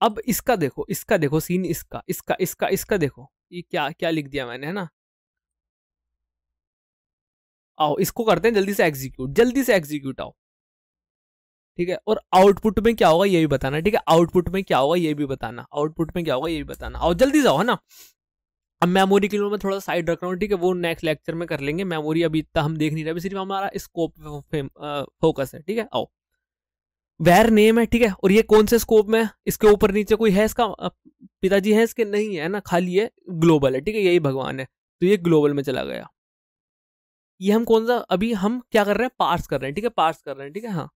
अब इसका देखो, इसका देखो सीन, इसका इसका इसका इसका देखो, ये क्या क्या लिख दिया मैंने, है ना। आओ इसको करते हैं जल्दी से एग्जीक्यूट, जल्दी से एग्जीक्यूट आओ। ठीक है, और आउटपुट में क्या होगा ये भी बताना। ठीक है, आउटपुट में क्या होगा ये भी बताना, आउटपुट में क्या होगा ये भी बताना। आओ जल्दी से आओ, है ना। अब मेमोरी के लिए मैं थोड़ा साइड रख रहा हूँ। ठीक है, वो नेक्स्ट लेक्चर में कर लेंगे। मेमोरी अभी इतना हम देख नहीं रहे, अभी सिर्फ हमारा स्कोप फोकस है। ठीक है, आओ वेर नेम है। ठीक है, और ये कौन से स्कोप में है, इसके ऊपर नीचे कोई है इसका पिताजी है इसके, नहीं है ना, खाली है ग्लोबल है। ठीक है, यही भगवान है, तो ये ग्लोबल में चला गया। ये हम कौन सा, अभी हम क्या कर रहे हैं, पार्स कर रहे हैं। ठीक है, पार्स कर रहे हैं। ठीक है, हाँ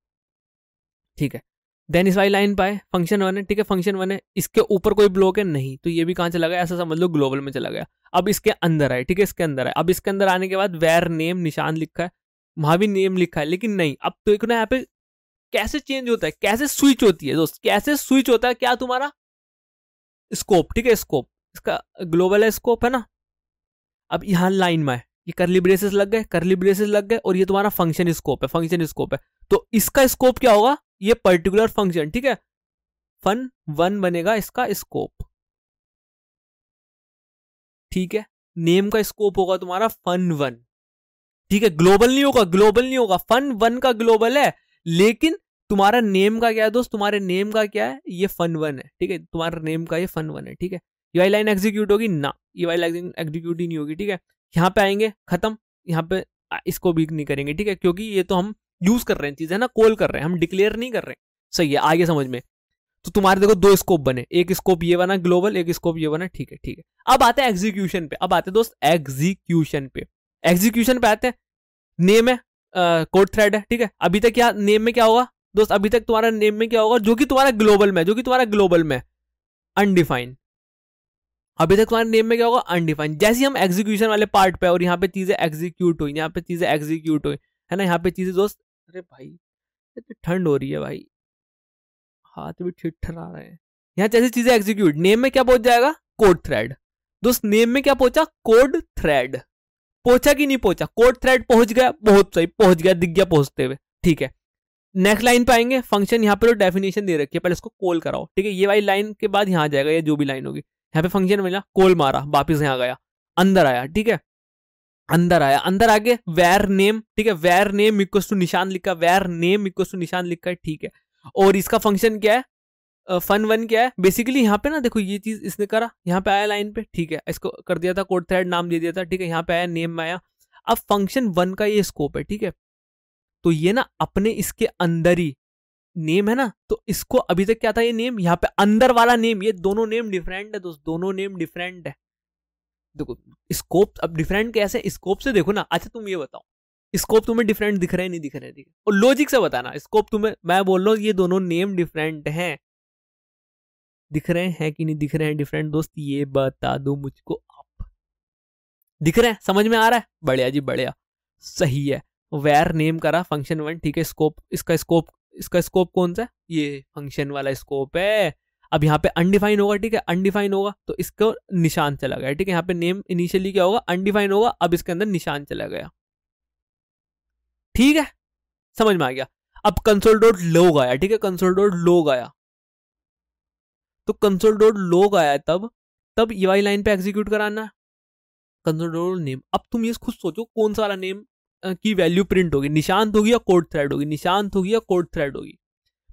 ठीक है। देन इस वाली लाइन पाए फंक्शन वन है। ठीक है, फंक्शन वन है, इसके ऊपर कोई ब्लॉक है नहीं, तो ये भी कहां चला गया, ऐसा समझ लो ग्लोबल में चला गया। अब इसके अंदर आए। ठीक है, इसके अंदर है। अब इसके अंदर आने के बाद वेर नेम निशान लिखा है, वहां भी नेम लिखा है, लेकिन नहीं। अब तो एक ना यहाँ पे कैसे चेंज होता है, कैसे स्विच होती है दोस्त, कैसे स्विच होता है, क्या तुम्हारा स्कोप। ठीक है, स्कोप इसका ग्लोबल है, स्कोप है ना। अब यहाँ लाइन में है, ये करली ब्रेसेस लग गए, करली ब्रेसेस लग गए, और ये तुम्हारा फंक्शन स्कोप है, फंक्शन स्कोप है। तो इसका स्कोप क्या होगा, ये पर्टिकुलर फंक्शन। ठीक है, फन वन बनेगा इसका स्कोप। ठीक है, नेम का स्कोप होगा तुम्हारा फन वन। ठीक है, ग्लोबल नहीं होगा, ग्लोबल नहीं होगा, फन वन का ग्लोबल है, लेकिन तुम्हारा नेम का क्या है दोस्त, तुम्हारे नेम का क्या है, ये फन वन है। ठीक है, तुम्हारा नेम का ये फन वन है। ठीक है, ये वाली लाइन एग्जीक्यूट होगी ना, ये वाली लाइन एग्जीक्यूट ही नहीं होगी। ठीक है, यहाँ पे आएंगे, खत्म। यहाँ पे इसको भी नहीं करेंगे। ठीक है, क्योंकि ये तो हम यूज कर रहे हैं चीज, है ना, कॉल कर रहे हैं, हम डिक्लेयर नहीं कर रहे हैं। सही है, आगे समझ में। तो तुम्हारे देखो दो स्कोप बने, एक स्कोप ये बना ग्लोबल, एक स्कोप ये बना। ठीक है, ठीक है। अब आते हैं एग्जीक्यूशन पे, अब आते हैं दोस्त एग्जीक्यूशन पे। एग्जीक्यूशन पे आते हैं, नेम है, कोड थ्रेड है। ठीक है, अभी तक क्या नेम में क्या होगा दोस्त, अभी तक तुम्हारा नेम में क्या होगा, जो कि तुम्हारा ग्लोबल में, जो कि तुम्हारा ग्लोबल में अनडिफाइंड। अभी तक तुम्हारे नेम में क्या होगा, अनडिफाइंड। जैसे ही हम एग्जीक्यूशन वाले पार्ट पे, और यहाँ पे चीजें एग्जीक्यूट हुई, यहाँ पे चीजें एग्जीक्यूट हुई, है ना, यहाँ पे चीजें दोस्त, अरे भाई ठंड हो रही है भाई, हाथ भी ठिठरा रहे हैं। यहाँ जैसी चीजें एग्जीक्यूट, नेम में क्या पहुंच जाएगा, कोड थ्रेड। दोस्त नेम में क्या पहुंचा, कोड थ्रेड। पहुंचा कि नहीं पहुंचा, कोड थ्रेड पहुंच गया, बहुत सही, पहुंच गया, दिख गया पहुंचते हुए। ठीक है, नेक्स्ट लाइन पे आएंगे, फंक्शन यहाँ पे तो डेफिनेशन दे रखी है, पहले इसको कॉल कराओ। ठीक है, ये वाली लाइन के बाद यहाँ आ जाएगा, ये जो भी लाइन होगी, यहाँ पे फंक्शन मिला, कॉल मारा, वापिस यहाँ गया, अंदर आया। ठीक है, अंदर आया, अंदर आगे वेर नेम। ठीक है, वेर नेम इक्वल्स टू निशान लिखा, वेर नेम इक्वल्स टू निशान लिखा है। ठीक है, और इसका फंक्शन क्या है, फन वन क्या है, बेसिकली यहाँ पे ना देखो, ये चीज इसने करा, यहाँ पे आया लाइन पे। ठीक है, इसको कर दिया था कोड थ्रेड, नाम दे दिया था। ठीक है, यहाँ पे आया, नेम में आया। अब फंक्शन वन का ये स्कोप है। ठीक है, तो ये ना अपने इसके अंदर ही नेम है ना, तो इसको अभी तक क्या था, ये नेम, यहाँ पे अंदर वाला नेम, ये दोनों नेम डिफरेंट है दोस्त, दोनों नेम डिफरेंट है। देखो स्कोप अब डिफरेंट कैसे, स्कोप से देखो ना। अच्छा तुम ये बताओ, स्कोप तुम्हें डिफरेंट दिख रहे हैं, नहीं दिख रहे हैं, और लॉजिक से बताना, स्कोप तुम्हें, मैं बोल रहा हूँ ये दोनों नेम डिफरेंट हैं, दिख रहे हैं कि नहीं दिख रहे हैं डिफरेंट दोस्त, ये बता दो मुझको आप। दिख रहे हैं, समझ में आ रहा है, बढ़िया जी बढ़िया, सही है। वेर नेम करा फंक्शन वन। ठीक है, स्कोप, इसका स्कोप कौन सा, ये फंक्शन वाला स्कोप है। अब यहाँ पे अनडिफाइन होगा। ठीक है, अनडिफाइन होगा तो इसको निशान चला गया। ठीक है, यहाँ पे नेम इनिशियली क्या होगा, अनडिफाइन होगा, अब इसके अंदर निशान चला गया। ठीक है, समझ में आ गया। अब कंसोल डॉट लॉग आया। ठीक है, कंसोल डॉट लॉग आया, तो कंसोल डॉट लॉग आया, तब ये वाली लाइन पे एग्जीक्यूट कराना, कंसोल डॉट नेम। अब तुम ये खुद सोचो कौन सा वाला नेम की वैल्यू प्रिंट होगी, निशांत होगी या कोड थ्रेड होगी, निशांत होगी या कोड थ्रेड होगी,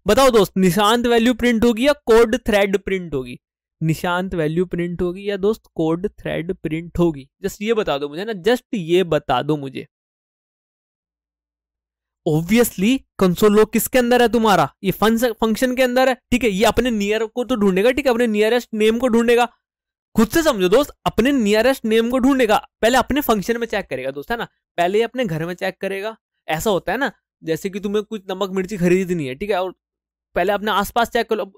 बताओ दोस्त, निशांत वैल्यू प्रिंट होगी या कोड थ्रेड प्रिंट होगी, निशांत वैल्यू प्रिंट होगी या दोस्त कोड थ्रेड प्रिंट होगी, जस्ट ये बता दो मुझे ना, जस्ट ये बता दो मुझे। ऑब्वियसली कंसोल लॉग किसके अंदर है तुम्हारा, ये फंक्शन के अंदर है, ठीक है। ये अपने नियर को तो ढूंढेगा, ठीक है, अपने नियरेस्ट नेम को ढूंढेगा। खुद से समझो दोस्त, अपने नियरेस्ट नेम को ढूंढेगा, पहले अपने फंक्शन में चेक करेगा दोस्त, है ना, पहले अपने घर में चेक करेगा। ऐसा होता है ना, जैसे कि तुम्हें कुछ नमक मिर्ची खरीदनी है, ठीक है, और पहले अपने आसपास चेक करो,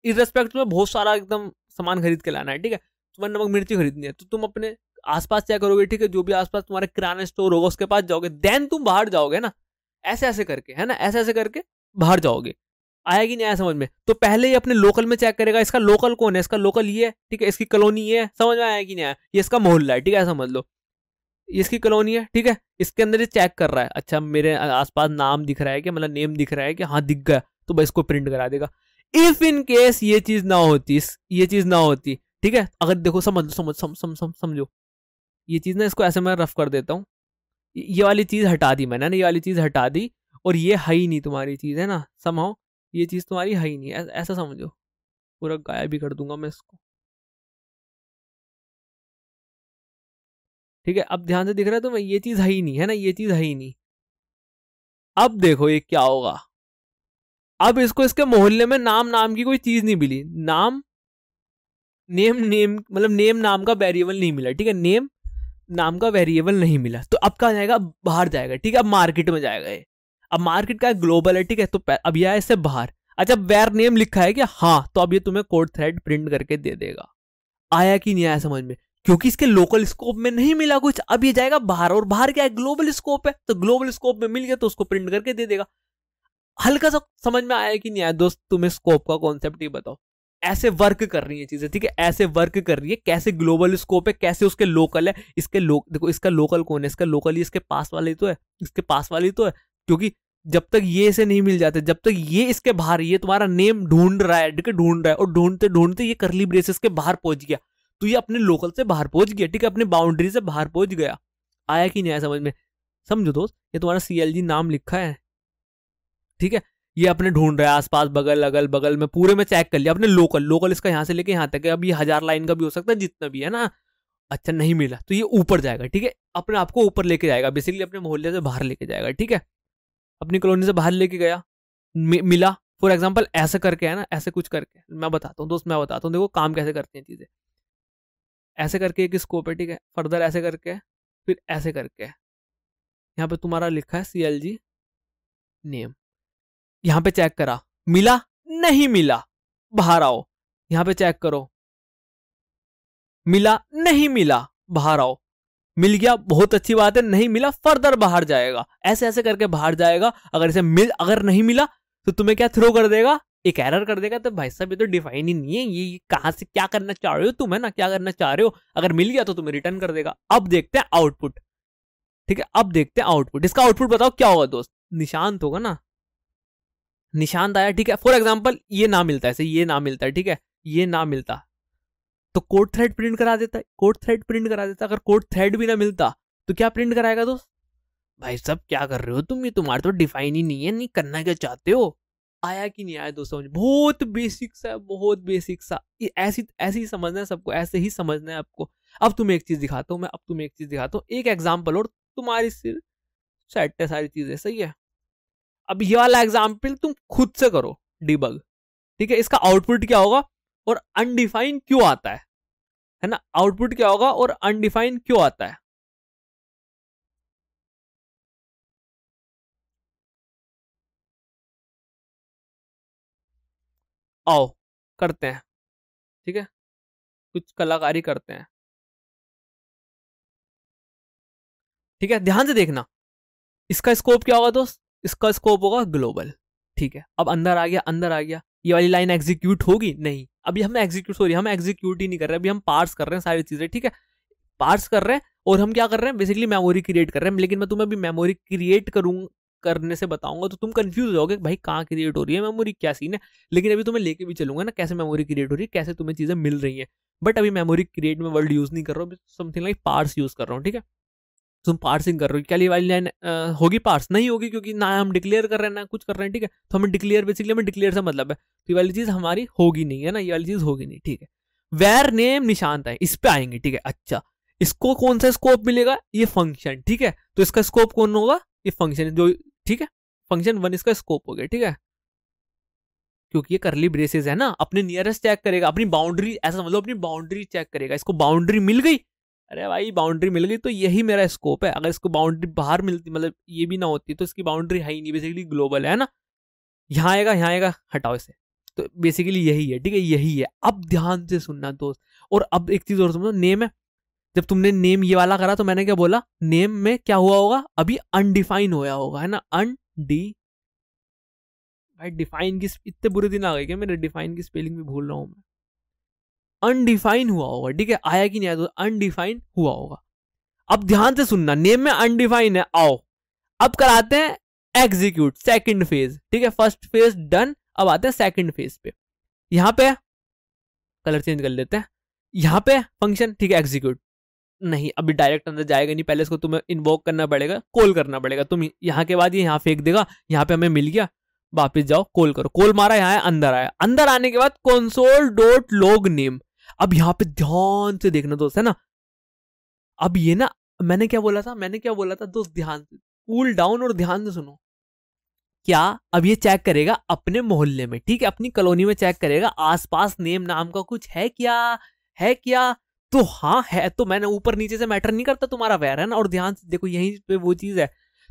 इररेस्पेक्ट में बहुत सारा एकदम सामान खरीद के लाना है, ठीक है, तुम्हें नमक मिर्ची खरीदनी है तो तुम अपने आसपास चेक करोगे, ठीक है, जो भी आसपास तुम्हारे किराना स्टोर होगा उसके पास जाओगे, देन तुम बाहर जाओगे ना, ऐसे ऐसे करके, है ना, ऐसे ऐसे करके बाहर जाओगे। आया कि नहीं आया समझ में? तो पहले ही अपने लोकल में चेक करेगा, इसका लोकल कौन है, इसका लोकल ये है, ठीक है, इसकी कॉलोनी ये है, समझ में आया कि नहीं आया, ये इसका मोहल्ला है, ठीक है, समझ लो ये इसकी कॉलोनी है, ठीक है, इसके अंदर ये चेक कर रहा है, अच्छा मेरे आसपास नाम दिख रहा है क्या, मतलब नेम दिख रहा है कि हाँ दिख गया, तो बस इसको प्रिंट करा देगा। इफ इन केस ये चीज ना होती, ये चीज ना होती, ठीक है, अगर देखो समझो ये चीज ना, इसको ऐसे मैं रफ कर देता हूँ, ये वाली चीज हटा दी मैंने ना, ये वाली चीज हटा दी, और ये है ही नहीं तुम्हारी चीज, है ना, समझो ये चीज तुम्हारी है ही नहीं, ऐसा समझो, पूरा गायब भी कर दूंगा मैं इसको, ठीक है। अब ध्यान से दिख रहा है तुम्हें, ये चीज है ही नहीं, है ना, ये चीज है ही नहीं। अब देखो ये क्या होगा, अब इसको इसके मोहल्ले में नाम नाम की कोई चीज नहीं मिली, नाम नेम मतलब नेम नाम का वेरिएबल नहीं मिला, ठीक है, नेम नाम का वेरिएबल नहीं मिला, तो अब कहाँ जाएगा, बाहर जाएगा, ठीक है, अब मार्केट में जाएगा ये, अब मार्केट का ग्लोबल है, ठीक है, तो अब यह है इससे बाहर। अच्छा वेर नेम लिखा है क्या, हाँ, तो अब ये तुम्हें कोड थ्रेड प्रिंट करके दे देगा। आया कि नहीं आया समझ में? क्योंकि इसके लोकल स्कोप में नहीं मिला कुछ, अब ये जाएगा बाहर, और बाहर क्या है, ग्लोबल स्कोप है, तो ग्लोबल स्कोप में मिल गया तो उसको प्रिंट करके दे देगा। हल्का सा समझ में आया कि नहीं आया दोस्त? तुम्हें स्कोप का कॉन्सेप्ट ही बताओ। ऐसे वर्क कर रही है चीजें, ठीक है, ऐसे वर्क कर रही है, कैसे ग्लोबल स्कोप है, कैसे उसके लोकल है, इसके देखो इसका लोकल कौन है, इसका लोकल ही इसके पास वाले तो है, इसके पास वाली तो है, क्योंकि जब तक ये इसे नहीं मिल जाते, जब तक ये इसके बाहर, ये तुम्हारा नेम ढूंढ रहा है, ठीक है, ढूंढ रहा है, और ढूंढते ढूंढते ये करली ब्रेसेस के बाहर पहुंच गया, तो ये अपने लोकल से बाहर पहुंच गया, ठीक है, अपने बाउंड्री से बाहर पहुंच गया। आया कि नहीं आया समझ में? समझो दोस्त, ये तुम्हारा CLG नाम लिखा है, ठीक है, ये अपने ढूंढ रहा है आसपास, बगल अगल बगल में, पूरे में चेक कर लिया अपने लोकल इसका यहाँ से लेके यहाँ तक है, अब ये 1000 लाइन का भी हो सकता है, जितना भी है ना। अच्छा नहीं मिला तो ये ऊपर जाएगा, ठीक है, अपने आप को ऊपर लेके जाएगा, बेसिकली अपने मोहल्ले से बाहर लेके जाएगा, ठीक है, अपनी कॉलोनी से बाहर लेके गया, मिला, फॉर एग्जाम्पल ऐसे करके, है ना, ऐसे कुछ करके, मैं बताता हूँ दोस्त, मैं बताता हूँ, देखो काम कैसे करते हैं चीजें। ऐसे करके एक स्कोप है, ठीक है, फर्दर ऐसे करके, फिर ऐसे करके, यहाँ पे तुम्हारा लिखा है CLG नेम, यहां पे चेक करा, मिला नहीं मिला, बाहर आओ, यहां पे चेक करो, मिला नहीं मिला, बाहर आओ, मिल गया बहुत अच्छी बात है, नहीं मिला फर्दर बाहर जाएगा, ऐसे ऐसे करके बाहर जाएगा। अगर इसे अगर नहीं मिला तो तुम्हें क्या थ्रो कर देगा, एक एरर कर देगा, तो भाई साहब ये तो डिफाइन ही नहीं है, ये कहां से क्या करना चाह रहे हो तुम, है ना, क्या करना चाह रहे हो। अगर मिल गया तो तुम्हें रिटर्न कर देगा। अब देखते हैं आउटपुट, ठीक है, अब देखते हैं आउटपुट, इसका आउटपुट बताओ क्या होगा दोस्त, निशांत होगा ना, निशांत आया, ठीक है, फॉर एग्जाम्पल ये ना मिलता है, ऐसे ये ना मिलता है, ठीक है, ये ना मिलता तो कोड थ्रेड प्रिंट करा देता है, कोड थ्रेड प्रिंट करा देता। अगर कोड थ्रेड भी ना मिलता तो क्या प्रिंट कराएगा दोस्त, भाई सब क्या कर रहे हो तुम, ये तुम्हारा तो डिफाइन ही नहीं है, नहीं करना क्या चाहते हो। आया कि नहीं आया दोस्तों? बहुत बेसिक सा, बहुत बेसिक सा, ऐसी ऐसे ही समझना है सबको, ऐसे ही समझना है आपको। अब तुम्हें एक चीज दिखाता हूँ मैं, अब तुम्हें एक चीज दिखाता हूँ, एक एग्जाम्पल, और तुम्हारी सिर्फ सेट है सारी चीजें, सही है। अब ये वाला एग्जाम्पल तुम खुद से करो डिबग, ठीक है, इसका आउटपुट क्या होगा और अनडिफाइन क्यों आता है ना, आउटपुट क्या होगा और अनडिफाइन क्यों आता है। आओ करते हैं, ठीक है, कुछ कलाकारी करते हैं, ठीक है, ध्यान से देखना। इसका स्कोप क्या होगा दोस्त, इसका स्कोप होगा ग्लोबल, ठीक है। अब अंदर आ गया, अंदर आ गया, ये वाली लाइन एग्जीक्यूट होगी नहीं, अभी हम एग्जीक्यूट, सॉरी हम एग्जीक्यूट ही नहीं कर रहे, अभी हम पार्स कर रहे हैं सारी चीजें, ठीक है, पार्स कर रहे हैं। और हम क्या कर रहे हैं, बेसिकली मेमोरी क्रिएट कर रहे हैं, लेकिन मैं तुम्हें अभी मेमोरी क्रिएट करने से बताऊंगा तो तुम कंफ्यूज हो जाओगे भाई कहाँ क्रिएट हो रही है मेमोरी, क्या सीन है। लेकिन अभी तुम्हें लेके भी चलूंगा ना कैसे मेमोरी क्रिएट हो रही है, कैसे तुम्हें चीजें मिल रही है। बट अभी मेमोरी क्रिएट में वर्ड यूज नहीं कर रहा हूँ, समथिंग लाइक पार्स यूज कर रहा हूँ, ठीक है। तुम पार्सिंग कर रहे हो, क्या ये वाली लाइन होगी पार्स? नहीं होगी, क्योंकि ना हम डिक्लेयर कर रहे हैं ना कुछ कर रहे हैं, ठीक है। तो हमें डिक्लेयर, बेसिकली हमें डिक्लेयर से मतलब है, तो ये वाली चीज हमारी होगी नहीं, है ना, ये वाली चीज होगी नहीं, ठीक है। वेर नेम निशांत है, इस पे आएंगे, ठीक है। अच्छा इसको कौन सा स्कोप मिलेगा, ये फंक्शन, ठीक है, तो इसका स्कोप कौन होगा, ये फंक्शन जो, ठीक है। फंक्शन 1 इसका स्कोप हो गया, ठीक है, क्योंकि ये करली ब्रेसेस है ना, अपने नियरेस्ट चेक करेगा, अपनी बाउंड्री, ऐसा समझ लो अपनी बाउंड्री चेक करेगा, इसको बाउंड्री मिल गई, अरे भाई बाउंड्री मिल गई तो यही मेरा स्कोप है, अगर इसको बाउंड्री बाहर मिलती, मतलब ये भी ना होती तो इसकी बाउंड्री है ही नहीं, बेसिकली ग्लोबल है ना, यहाँ आएगा, हटाओ इसे, तो बेसिकली यही है, ठीक है, यही है। अब ध्यान से सुनना दोस्त, और अब एक चीज और समझो, नेम है, जब तुमने नेम ये वाला करा तो मैंने क्या बोला, नेम में क्या हुआ होगा, अभी अनडिफाइन होया होगा, है ना, भाई डिफाइन की इतने बुरे दिन आ गए क्या मेरे, डिफाइन की स्पेलिंग भी भूल रहा हूं मैं, अनडिफाइन हुआ होगा, ठीक है, आया कि नहीं आया, तो अनडिफाइन हुआ होगा। अब ध्यान से सुनना, नेम में अनडिफाइन है, आओ अब कराते हैं एग्जीक्यूट, सेकंड फेज, ठीक है, फर्स्ट फेज डन, अब आते हैं सेकंड फेज पे, यहां पे कलर चेंज कर लेते हैं, यहां पे फंक्शन, ठीक है, एग्जीक्यूट नहीं, अभी डायरेक्ट अंदर जाएगा नहीं, पहले इसको तुम्हें इन्वोक करना पड़ेगा, कॉल करना पड़ेगा, तुम यहाँ के बाद ये यहाँ फेंक देगा, यहाँ पे हमें मिल गया, वापस जाओ, कॉल करो, कॉल मारा, यहाँ अंदर आया, अंदर आने के बाद कंसोल डॉट लॉग नेम, अब यहाँ पे ध्यान से देखना दोस्त, है ना, अब ये ना, मैंने क्या बोला था दोस्त, ध्यान से कूल डाउन और ध्यान से सुनो, क्या अब ये चेक करेगा अपने मोहल्ले में, ठीक है, अपनी कॉलोनी में चेक करेगा, आसपास नेम नाम का कुछ है क्या, तो हाँ है, तो मैंने ऊपर नीचे से मैटर नहीं करता, तुम्हारा वैर है ना, और ध्यान से देखो यहीं पे वो चीज है,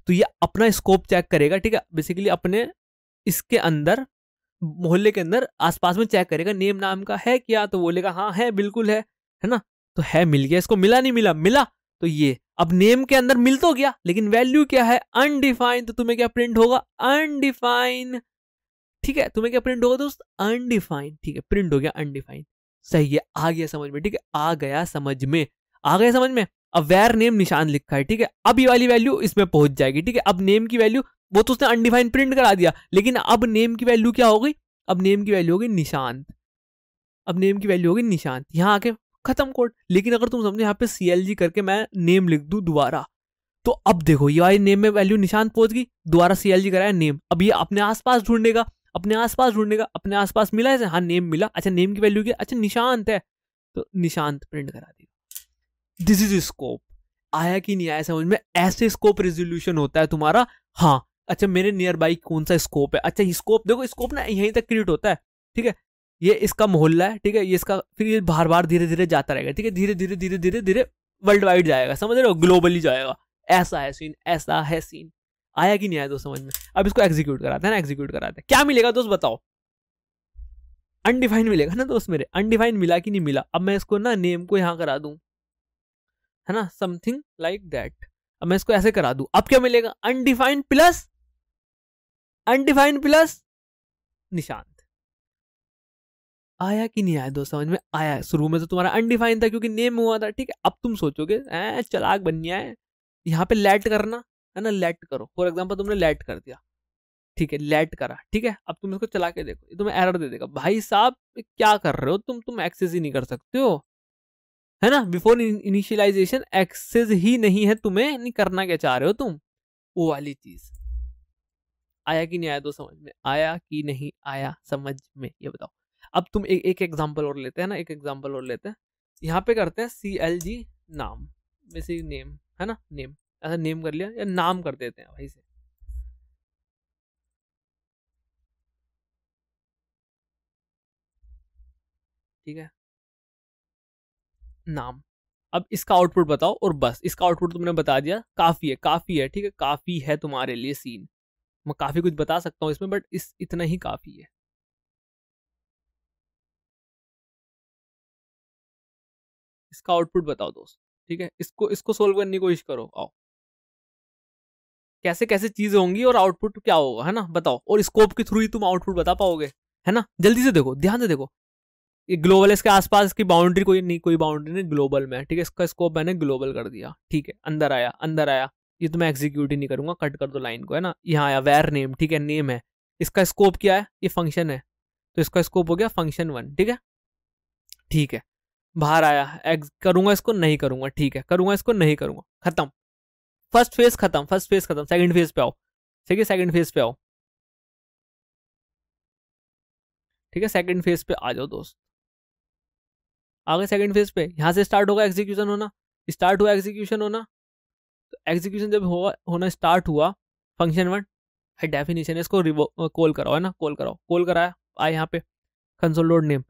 तो ये अपना स्कोप चेक करेगा, ठीक है, बेसिकली अपने इसके अंदर मोहल्ले के अंदर आसपास में चेक करेगा, नेम नाम का है क्या, तो बोलेगा हाँ है, बिल्कुल है ना, तो है, मिल गया, इसको मिला नहीं मिला, तो ये अब नेम के अंदर मिल तो गया, लेकिन वैल्यू क्या है, अनडिफाइंड, तो तुम्हें क्या प्रिंट होगा, अनडिफाइंड, ठीक है, तुम्हें क्या प्रिंट होगा दोस्त, अनडिफाइंड, ठीक है, प्रिंट हो गया अनडिफाइंड, सही है, आ गया समझ में, ठीक है, आ गया समझ में, अब वेयर नेम निशान लिखा है, ठीक है, अब ये वाली वैल्यू इसमें पहुंच जाएगी, ठीक है, अब नेम की वैल्यू, वो तो उसने अनडिफाइंड प्रिंट करा दिया, लेकिन अब नेम की वैल्यू क्या हो गई, अब नेम की वैल्यू होगी निशांत, यहाँ आके खत्म कोड, लेकिन अगर तुम समझो यहाँ पे CLG करके मैं नेम लिख दूं दोबारा, तो अब देखो ये वाली नेम में वैल्यू निशांत पहुंच गई, दोबारा CLG कराया नेम, अब ये अपने आसपास ढूंढेगा, अपने आसपास मिला है, हाँ नेम मिला, अच्छा नेम की वैल्यू क्या, अच्छा निशांत है, तो निशांत प्रिंट करा देगा, दिस इज स्कोप, आया कि नहीं आया समझ में, ऐसे स्कोप रेजोल्यूशन होता है तुम्हारा, हाँ, अच्छा मेरे नियर बाई कौन सा स्कोप है, अच्छा स्कोप देखो, स्कोप ना यहीं तक क्रिएट होता है, ठीक है, ये इसका मोहल्ला है, ठीक है, ये इसका, फिर ये बार धीरे धीरे जाता रहेगा, ठीक है, धीरे वर्ल्ड वाइड जाएगा, समझ रहे हो, ग्लोबली जाएगा, ऐसा है सीन, आया कि नहीं आया दोस्त समझ में। अब इसको एग्जीक्यूट कराते हैं ना, क्या मिलेगा दोस्त बताओ, अनडिफाइंड मिलेगा ना दोस्त मेरे, अनडिफाइंड मिला कि नहीं मिला, अब मैं इसको ना नेम को यहां करा दूं, है ना, समथिंग लाइक दैट, अब मैं इसको ऐसे करा दूं, अब क्या मिलेगा, अनडिफाइंड प्लस निशांत, आया कि नहीं आया दोस्त समझ में, आया, शुरू में तो तुम्हारा अनडिफाइन था क्योंकि नेम हुआ था, ठीक है, अब तुम सोचोगे चलाक बन गया है, यहाँ पे लेट करना है ना, लेट करो, फॉर एग्जांपल तुमने लेट कर दिया, ठीक है, लेट करा, ठीक है, अब तुम इसको चला के देखो, ये तुम्हें एरर दे देगा, भाई साहब क्या कर रहे हो तुम एक्सेस ही नहीं कर सकते हो, है ना, बिफोर इनिशियलाइजेशन एक्सेस ही नहीं है, तुम्हें नहीं करना, क्या चाह रहे हो तुम, वो वाली चीज, आया कि नहीं आया दोस्त समझ में, आया कि नहीं आया समझ में, ये बताओ। अब तुम एक एग्जांपल और लेते हैं ना, यहाँ पे करते हैं CLG नाम, बेसिक नेम, है ना, नेम, ऐसा नेम कर लिया, या नाम कर देते हैं भाई से, ठीक है, नाम, अब इसका आउटपुट बताओ, और बस इसका आउटपुट तुमने बता दिया, काफी है, ठीक है, काफी है तुम्हारे लिए सीन, मैं काफी कुछ बता सकता हूँ इसमें, बट इतना ही काफी है, इसका आउटपुट बताओ दोस्त, ठीक है, इसको सोल्व करने की कोशिश करो, आओ, कैसे कैसे चीजें होंगी और आउटपुट क्या होगा, है ना, बताओ, और स्कोप के थ्रू ही तुम आउटपुट बता पाओगे, है ना, जल्दी से देखो, ध्यान से देखो, ये ग्लोबल है, इसके आसपास इसकी बाउंड्री कोई बाउंड्री नहीं, ग्लोबल में, ठीक है, इसका स्कोप मैंने ग्लोबल कर दिया, ठीक है, अंदर आया, ये तो मैं एग्जीक्यूट ही नहीं करूंगा, कट कर दो लाइन को, है ना, यहाँ आया वेर नेम, ठीक है, नेम है, इसका स्कोप क्या है, ये फंक्शन है, तो इसका स्कोप हो गया फंक्शन 1, ठीक है, बाहर आया, करूंगा इसको नहीं करूंगा, ठीक है, करूंगा इसको नहीं करूंगा, खत्म, फर्स्ट फेज खत्म, सेकंड फेज पे आओ, ठीक है, सेकंड फेज पे आओ, ठीक है, सेकंड फेज पे आ जाओ दोस्त, आ गए सेकंड फेज पे, यहां से स्टार्ट होगा एग्जीक्यूशन होना, तो एग्जीक्यूशन जब होना स्टार्ट हुआ फंक्शन 1, डेफिनेशन है, इसको कॉल कराओ, है ना, कॉल कराओ, कॉल कराया, आए यहाँ पे कंसोल डॉट नेम।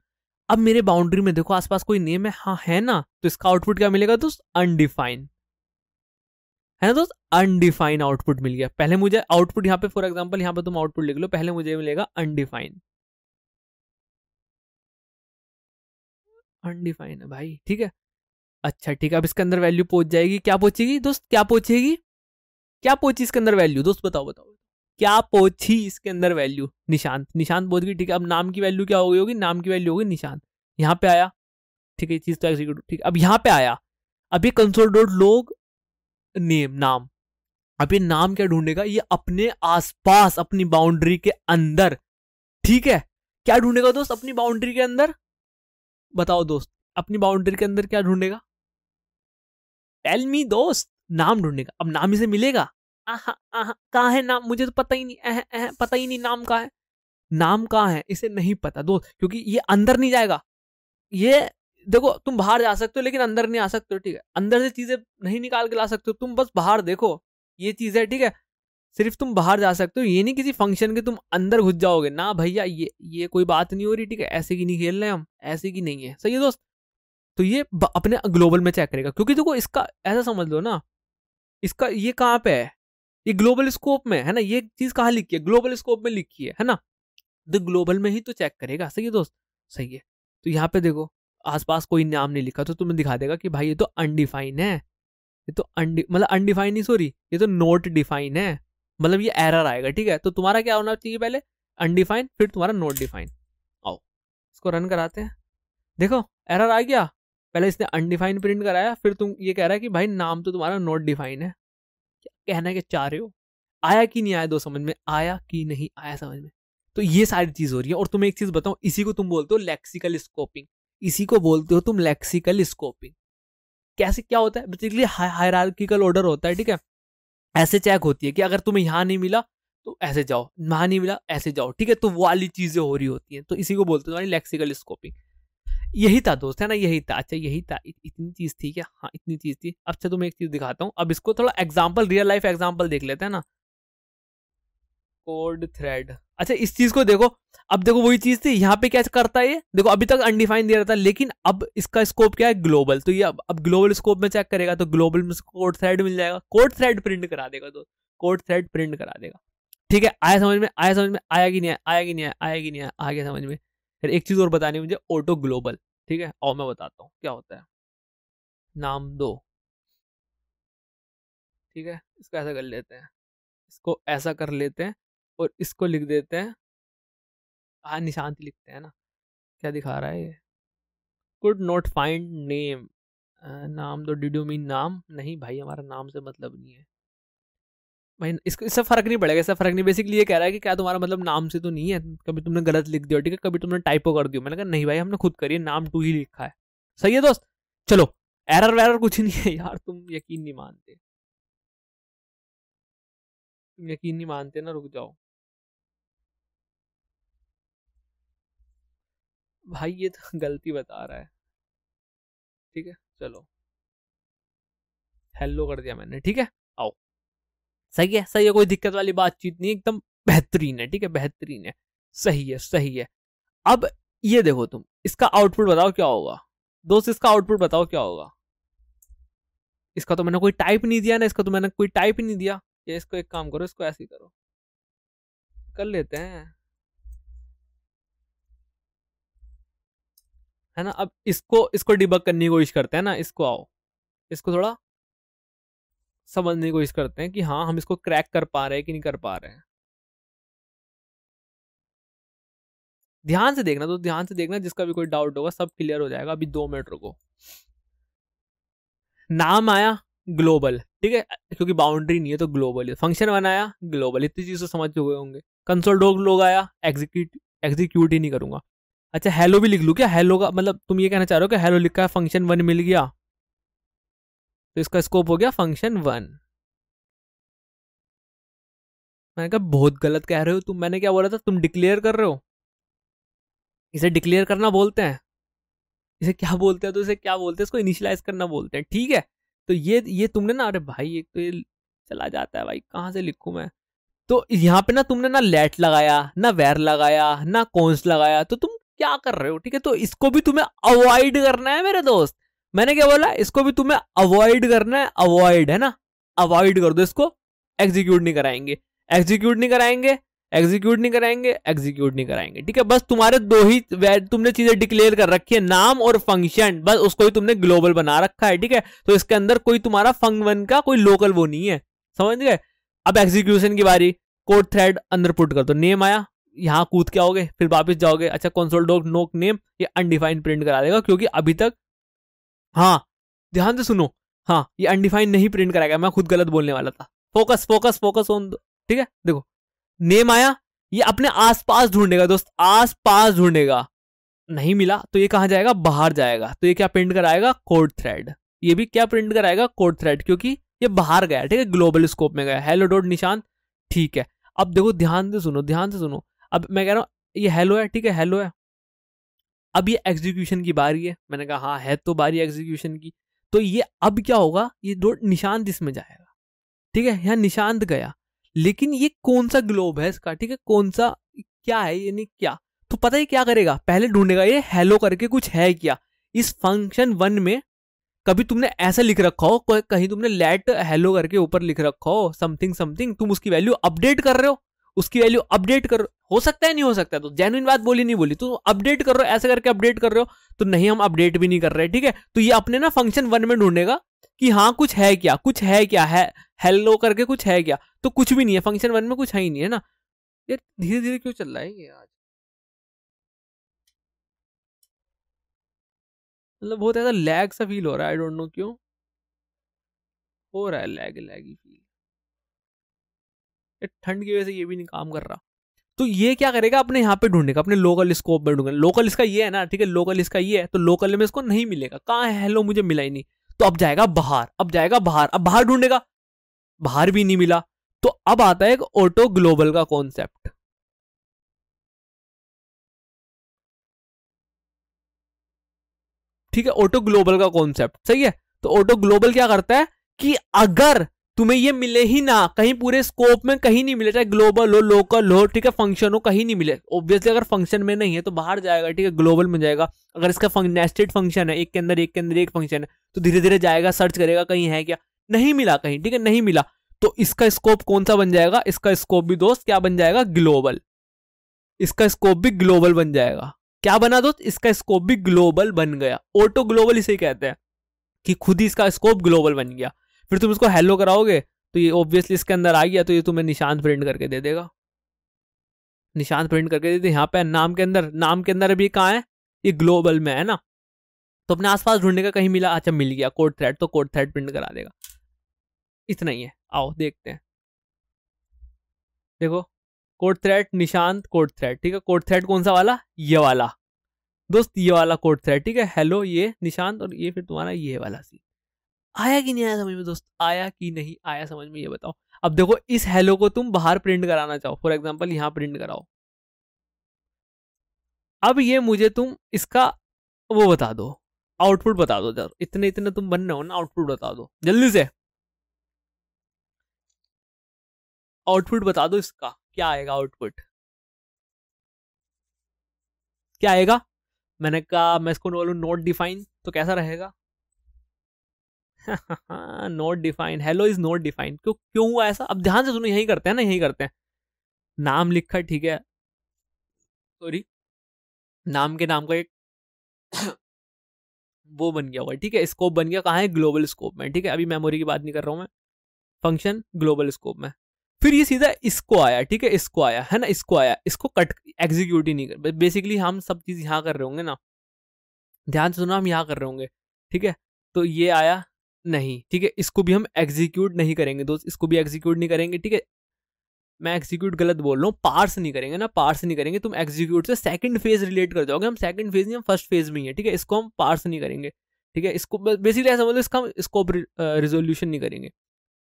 अब मेरे बाउंड्री में देखो आसपास कोई नेम है, हाँ है ना, तो इसका आउटपुट क्या मिलेगा दोस्त, अनडिफाइन, है ना दोस्त, अनडिफाइन आउटपुट मिल गया। पहले मुझे आउटपुट यहाँ पे फॉर एग्जांपल यहाँ पे तुम आउटपुट लिख लो, पहले मुझे मिलेगा अनडिफाइन, अनडिफाइन है भाई, ठीक है। अच्छा ठीक है, अब इसके अंदर वैल्यू पहुंच जाएगी, क्या पहुंचेगी दोस्त, क्या पहुंचेगी, क्या पहुंची इसके अंदर वैल्यू दोस्त, बताओ बताओ क्या पहुंची इसके अंदर वैल्यू, निशांत, निशांत पहुंच गई, ठीक है। अब नाम की वैल्यू क्या हो गई होगी, नाम की वैल्यू होगी निशांत, यहाँ पे आया, ठीक है, ये चीज तो एग्जीक्यूट, ठीक है। अब यहाँ पे आया, अब ये कंसोल डॉट लॉग नेम, नाम, अब ये नाम क्या ढूंढेगा, ये अपने आसपास अपनी बाउंड्री के अंदर, ठीक है, क्या ढूंढेगा दोस्त अपनी बाउंड्री के अंदर, बताओ दोस्त, अपनी बाउंड्री के अंदर क्या ढूंढेगा, टेल मी दोस्त, नाम ढूंढेगा। अब नाम इसे मिलेगा, कहाँ है नाम, मुझे तो पता ही नहीं, पता ही नहीं नाम कहाँ है, नाम कहाँ है इसे नहीं पता दोस्त, क्योंकि ये अंदर नहीं जाएगा। ये देखो तुम बाहर जा सकते हो लेकिन अंदर नहीं आ सकते हो, ठीक है, अंदर से चीजें नहीं निकाल के ला सकते हो, तुम बस बाहर देखो, ये चीज है, ठीक है, सिर्फ तुम बाहर जा सकते हो, ये नहीं किसी फंक्शन के तुम अंदर घुस जाओगे ना भैया, ये कोई बात नहीं हो रही, ठीक है, ऐसे की नहीं खेल रहे हम, ऐसे की नहीं है, सही है दोस्त। तो ये अपने ग्लोबल में चेक करेगा, क्योंकि देखो इसका ऐसा समझ लो ना, इसका ये कहाँ पे है, ये ग्लोबल स्कोप में है ना, ये चीज कहाँ लिखी है, ग्लोबल स्कोप में लिखी है ना, तो ग्लोबल में ही तो चेक करेगा, सही है दोस्त, सही है। तो यहाँ पे देखो आसपास कोई नाम नहीं लिखा, तो तुम्हें दिखा देगा कि भाई ये तो अनडिफाइन है, ये तो मतलब अनडिफाइन नहीं, सॉरी, ये तो नोट डिफाइन है, मतलब ये एरर आएगा, ठीक है। तो तुम्हारा क्या होना चाहिए, पहले अनडिफाइन, फिर तुम्हारा नोट डिफाइन। आओ इसको रन कराते हैं, देखो एरर आ गया, पहले इसने अनडिफाइन प्रिंट कराया, फिर तुम ये कह रहा है कि भाई नाम तो तुम्हारा नोट डिफाइन है, क्या कहना है, क्या चाह रहे हो, आया कि नहीं आया दो समझ में, आया कि नहीं आया समझ में। तो ये सारी चीज हो रही है, और तुम्हें एक चीज बताऊं, इसी को तुम बोलते हो लेक्सिकल स्कोपिंग, इसी को बोलते हो तुम लेक्सिकल स्कोपिंग। कैसे क्या होता है, बेसिकली हायरार्किकल ऑर्डर होता है, ठीक है, ऐसे चेक होती है कि अगर तुम्हें यहाँ नहीं मिला तो ऐसे जाओ, वहां नहीं मिला ऐसे जाओ, ठीक है, तो वो वाली चीजें हो रही होती हैं, तो इसी को बोलते हैं तुम्हारी लेक्सिकल स्कोपिंग। यही था दोस्त, है ना, यही था, अच्छा यही था, इतनी चीज थी क्या, हाँ इतनी चीज थी। अच्छा तुम्हें एक चीज दिखाता हूँ, अब इसको थोड़ा एग्जाम्पल, रियल लाइफ एग्जाम्पल देख लेते हैं ना, कोड थ्रेड, अच्छा इस चीज को देखो, अब देखो वही चीज थी, यहाँ पे क्या करता है ये, देखो अभी तक अनडिफाइन दे रहा था, लेकिन अब इसका स्कोप क्या है, ग्लोबल, तो ये अब ग्लोबल स्कोप में चेक करेगा, तो ग्लोबल में कोड थ्रेड मिल जाएगा, कोड थ्रेड प्रिंट करा देगा, तो कोड थ्रेड प्रिंट करा देगा, ठीक है। आया समझ में, आया समझ में, आया कि नहीं आया, आया कि नहीं आया, आया कि नहीं आया, आ गया समझ में। फिर एक चीज और बतानी मुझे, ऑटो ग्लोबल, ठीक है, और मैं बताता हूँ क्या होता है, नाम दो, ठीक है, इसको ऐसा कर लेते हैं, इसको ऐसा कर लेते हैं, और इसको लिख देते हैं, हाँ निशांत लिखते हैं ना, क्या दिखा रहा है ये, कुड नॉट फाइंड नेम, नाम दो, डिड यू मीन नाम, नहीं भाई हमारा नाम से मतलब नहीं है भाई, इसको इससे फर्क नहीं पड़ेगा, इससे फर्क नहीं, बेसिकली ये कह रहा है कि क्या तुम्हारा मतलब नाम से तो नहीं है, कभी तुमने गलत लिख दिया, ठीक है, कभी तुमने टाइपो कर दिया, मैंने कहा नहीं भाई हमने खुद करी है, नाम टू ही लिखा है, सही है दोस्त। चलो एरर वेरर कुछ नहीं है यार, तुम यकीन नहीं मानते, तुम यकीन नहीं मानते ना, रुक जाओ भाई, ये तो गलती बता रहा है, ठीक है, चलो हेलो कर दिया मैंने, ठीक है, आओ, सही है, कोई दिक्कत वाली बातचीत नहीं, एकदम बेहतरीन है, ठीक है, बेहतरीन है, सही है, सही है। अब ये देखो तुम, इसका आउटपुट बताओ क्या होगा दोस्त, इसका आउटपुट बताओ क्या होगा, इसका तो मैंने कोई टाइप नहीं दिया ना, इसका तो मैंने कोई टाइप नहीं दिया, या इसको एक काम करो, इसको ऐसे ही करो, कर लेते हैं, है ना। अब इसको इसको डिबग करने की कोशिश करते हैं ना, इसको आओ, इसको थोड़ा समझने की कोशिश करते हैं कि हाँ हम इसको क्रैक कर पा रहे हैं कि नहीं कर पा रहे हैं, ध्यान से देखना, तो ध्यान से देखना, जिसका भी कोई डाउट होगा सब क्लियर हो जाएगा, अभी 2 मिनट रुको। नाम आया ग्लोबल, ठीक है, क्योंकि बाउंड्री नहीं है तो ग्लोबल है, फंक्शन बनाया ग्लोबल, इतनी चीज तो समझ चुके होंगे, कंसोल डॉग लोग आया, एग्जीक्यूट ही नहीं करूंगा। अच्छा हेलो भी लिख लूँ क्या, हेलो का मतलब तुम ये कहना चाह रहे हो कि हेलो लिखा है, फंक्शन 1 मिल गया, तो इसका स्कोप हो गया फंक्शन 1। मैंने कहा बहुत गलत कह रहे हो तुम, मैंने क्या बोला था, तुम डिक्लेयर कर रहे हो, इसे डिक्लेयर करना बोलते हैं, इसे क्या बोलते हैं, तो इसे क्या बोलते हैं, इसको इनिशियलाइज करना बोलते हैं, ठीक है। तो ये तुमने ना, अरे भाई एक तो ये चला जाता है भाई, कहाँ से लिखूं मैं, तो यहाँ पे ना तुमने ना लेट लगाया, ना वेर लगाया, ना कॉन्स लगाया, तो तुम क्या कर रहे हो? ठीक है, तो इसको भी तुम्हें अवॉइड करना है मेरे दोस्त। मैंने क्या बोला? इसको भी तुम्हें अवॉइड करना है, अवॉइड है ना, अवॉइड कर दो इसको। एग्जीक्यूट नहीं कराएंगे, एग्जीक्यूट नहीं कराएंगे, एग्जीक्यूट नहीं कराएंगे, एग्जीक्यूट नहीं कराएंगे। ठीक है, बस तुम्हारे दो ही तुमने चीजें डिक्लेयर कर रखी है, नाम और फंक्शन, बस उसको ही तुमने ग्लोबल बना रखा है। ठीक है, तो इसके अंदर कोई तुम्हारा फंक्शन का कोई लोकल वो नहीं है, समझ गए? अब एग्जीक्यूशन की बारी, कोड थ्रेड अंदर पुट कर दो, नेम आया, यहाँ कूद के आओगे, फिर वापस जाओगे, अच्छा कंसोल डॉट नोक नेम, ये अनडिफाइंड प्रिंट करा देगा, क्योंकि अभी तक, हाँ ध्यान से सुनो, हाँ ये अनडिफाइंड नहीं प्रिंट कराएगा, मैं खुद गलत बोलने वाला था। फोकस फोकस फोकस ऑन, ठीक है देखो, नेम आया, ये अपने आसपास ढूंढेगा दोस्त, आसपास ढूंढेगा, नहीं मिला तो ये कहां जाएगा? बाहर जाएगा। तो ये क्या प्रिंट कराएगा? Code thread. ये भी क्या प्रिंट कराएगा? कोड थ्रेड, क्योंकि ये बाहर गया, ठीक है, ग्लोबल स्कोप में गया। हेलो डॉट निशान, ठीक है। अब देखो ध्यान से सुनो, ध्यान से सुनो, अब मैं कह रहा हूं ये हेलो है, ठीक है, हेलो है। अब ये एग्जीक्यूशन की बारी है, मैंने कहा हाँ है तो बारी एग्जीक्यूशन की। तो ये अब क्या होगा? ये डॉट निशांत इसमें जाएगा, ठीक है, यहाँ निशांत गया, लेकिन ये कौन सा ग्लोब है इसका? ठीक है, कौन सा, क्या है, यानी क्या? तो पता ही क्या करेगा? पहले ढूंढेगा ये हेलो करके कुछ है क्या इस फंक्शन 1 में। कभी तुमने ऐसा लिख रखा हो, कहीं तुमने लेट हेलो करके ऊपर लिख रखा हो समथिंग समथिंग, तुम उसकी वैल्यू अपडेट कर रहे हो, उसकी वैल्यू अपडेट कर, हो सकता है नहीं हो सकता है, तो जेन्युइन बात बोली नहीं बोली, तो अपडेट कर रहे हो, ऐसे करके अपडेट कर रहे हो, तो नहीं हम अपडेट भी नहीं कर रहे। ठीक है, तो ये अपने ना फंक्शन 1 में ढूंढेगा कि हाँ कुछ है क्या, कुछ है क्या, है हेलो करके कुछ है क्या, तो कुछ भी नहीं है, फंक्शन 1 में कुछ है ही नहीं, है ना। ये धीरे धीरे क्यों चल रहा है ये आज? मतलब बहुत ऐसा लैग सा फील हो रहा है, आई डोंट नो क्यों हो रहा है, लैग लैगी फील। ठंड की वजह से ये भी नहीं काम कर रहा। तो ये क्या करेगा? अपने यहाँ पे ढूंढेगा, अपने लोकल स्कोप में ढूंढेगा। लोकल इसका ये है ना, ठीक है, लोकल इसका ये है, तो लोकल में इसको नहीं मिलेगा, कहाँ है हेलो, मुझे मिला ही नहीं, तो अब जाएगा बाहर, अब जाएगा बाहर, अब बाहर ढूंढेगा, बाहर भी नहीं मिला, तो अब आता है एक ऑटो ग्लोबल का कॉन्सेप्ट। ठीक है, ऑटो ग्लोबल का कॉन्सेप्ट सही है। तो ऑटो ग्लोबल क्या करता है कि अगर तुम्हें ये मिले ही ना, कहीं पूरे स्कोप में कहीं नहीं मिले, चाहे ग्लोबल हो, लोकल हो, ठीक है, फंक्शन हो, कहीं नहीं मिले, ऑब्वियसली अगर फंक्शन में नहीं है तो बाहर जाएगा, ठीक है, ग्लोबल में जाएगा। अगर इसका नेस्टेड फंक्शन है, एक के अंदर एक के अंदर एक फंक्शन है, तो धीरे धीरे जाएगा, सर्च करेगा कहीं है क्या, नहीं मिला कहीं, ठीक है, नहीं मिला, तो इसका स्कोप कौन सा बन जाएगा? इसका स्कोप भी दोस्त क्या बन जाएगा? ग्लोबल। इसका स्कोप भी ग्लोबल बन जाएगा। क्या बना दोस्त? इसका स्कोप भी ग्लोबल बन गया। ऑटो ग्लोबल इसे कहते हैं कि खुद ही इसका स्कोप ग्लोबल बन गया। फिर तुम इसको हेलो कराओगे तो ये ऑब्वियसली इसके अंदर आ गया, तो ये तुम्हें निशान प्रिंट करके दे देगा, निशान प्रिंट करके दे दे। यहाँ पे नाम के अंदर, नाम के अंदर अभी कहाँ है? ये ग्लोबल में है ना, तो अपने आसपास ढूंढने का, कहीं मिला, अच्छा मिल गया, कोड थ्रेड, तो कोड थ्रेड प्रिंट करा देगा। इतना ही है, आओ देखते हैं। देखो code thread Nishant code thread, ठीक है, कोड थ्रेड कौन सा वाला? ये वाला दोस्त, ये वाला कोड थ्रेड, ठीक है, हेलो ये निशांत, और ये फिर तुम्हारा ये वाला सी। आया कि नहीं आया समझ में दोस्त? आया कि नहीं आया समझ में, ये बताओ। अब देखो इस हेलो को तुम बाहर प्रिंट कराना चाहो, फॉर एग्जांपल यहां प्रिंट कराओ, अब ये मुझे तुम इसका वो बता दो, आउटपुट बता दो जरा, इतने इतने तुम बन रहे हो ना, आउटपुट बता दो जल्दी से, आउटपुट बता दो इसका, क्या आएगा आउटपुट, क्या आएगा? मैंने कहा मैं इसको बोलूं नोट डिफाइन, तो कैसा रहेगा? Note define, hello is note define, क्यों क्यों हुआ ऐसा? अब ध्यान से सुनो, यही करते हैं ना, यही करते हैं। नाम लिखा, ठीक है, सॉरी, नाम के नाम का एक वो बन गया होगा, ठीक है, स्कोप बन गया, कहाँ है? ग्लोबल स्कोप में, ठीक है, अभी मेमोरी की बात नहीं कर रहा हूं मैं, फंक्शन ग्लोबल स्कोप में। फिर ये सीधा इसको आया, ठीक है, इसको आया है ना, इसको आया, इसको कट एग्जीक्यूट ही नहीं कर, बेसिकली हम सब चीज यहाँ कर रहे होंगे ना, ध्यान से सुनो, हम यहाँ कर रहे होंगे, ठीक है, तो ये आया नहीं, ठीक है, इसको भी हम एग्जीक्यूट नहीं करेंगे दोस्त, इसको भी एग्जीक्यूट नहीं करेंगे, ठीक है, मैं एग्जीक्यूट गलत बोल रहा हूँ, पार्स नहीं करेंगे ना, पार्स नहीं करेंगे, तुम एग्जीक्यूट से सेकंड फेज रिलेट कर जाओगे, हम सेकंड फेज नहीं, हम फर्स्ट फेज में ही है, ठीक है, इसको हम पार्स नहीं करेंगे, ठीक है, इसको बेसिकली ऐसा बोलो, इसका हम स्कोप रिजोल्यूशन नहीं करेंगे,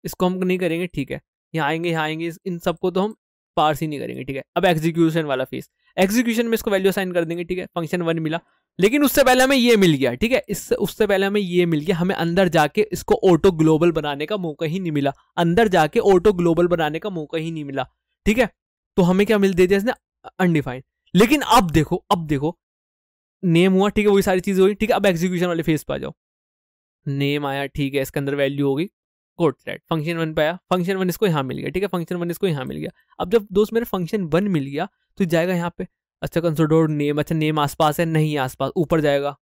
इसको हम नहीं करेंगे, ठीक है, यहाँ आएंगे, यहाँ आएंगे, इन सबको तो हम पार्स ही नहीं करेंगे, ठीक है। अब एग्जीक्यूशन वाला फेज, एग्जीक्यूशन में इसको वैल्यू असाइन कर देंगे, ठीक है, फंक्शन 1 मिला, लेकिन उससे पहले हमें ये मिल गया, ठीक है, इससे उससे पहले हमें ये मिल गया, हमें अंदर जाके इसको ऑटो ग्लोबल बनाने का मौका ही नहीं मिला, अंदर जाके ऑटो ग्लोबल बनाने का मौका ही नहीं मिला, ठीक है, तो हमें क्या मिल दे दिया इसने, अनडिफाइंड। लेकिन अब देखो नेम हुआ, ठीक है, वही सारी चीजें हुई, ठीक है। अब एग्जीक्यूशन वाले फेज पे आ जाओ, नेम आया, ठीक है, इसके अंदर वैल्यू होगी कोड थ्रेड, फंक्शन 1 पे आया, फंक्शन 1 इसको यहाँ मिल गया, ठीक है, फंक्शन 1 इसको यहाँ मिल गया। अब जब दोस्त मेरे फंक्शन 1 मिल गया तो जाएगा यहाँ पे, अच्छा कंसोल डॉट नेम, अच्छा नेम आसपास है, नहीं आसपास, ऊपर जाएगा,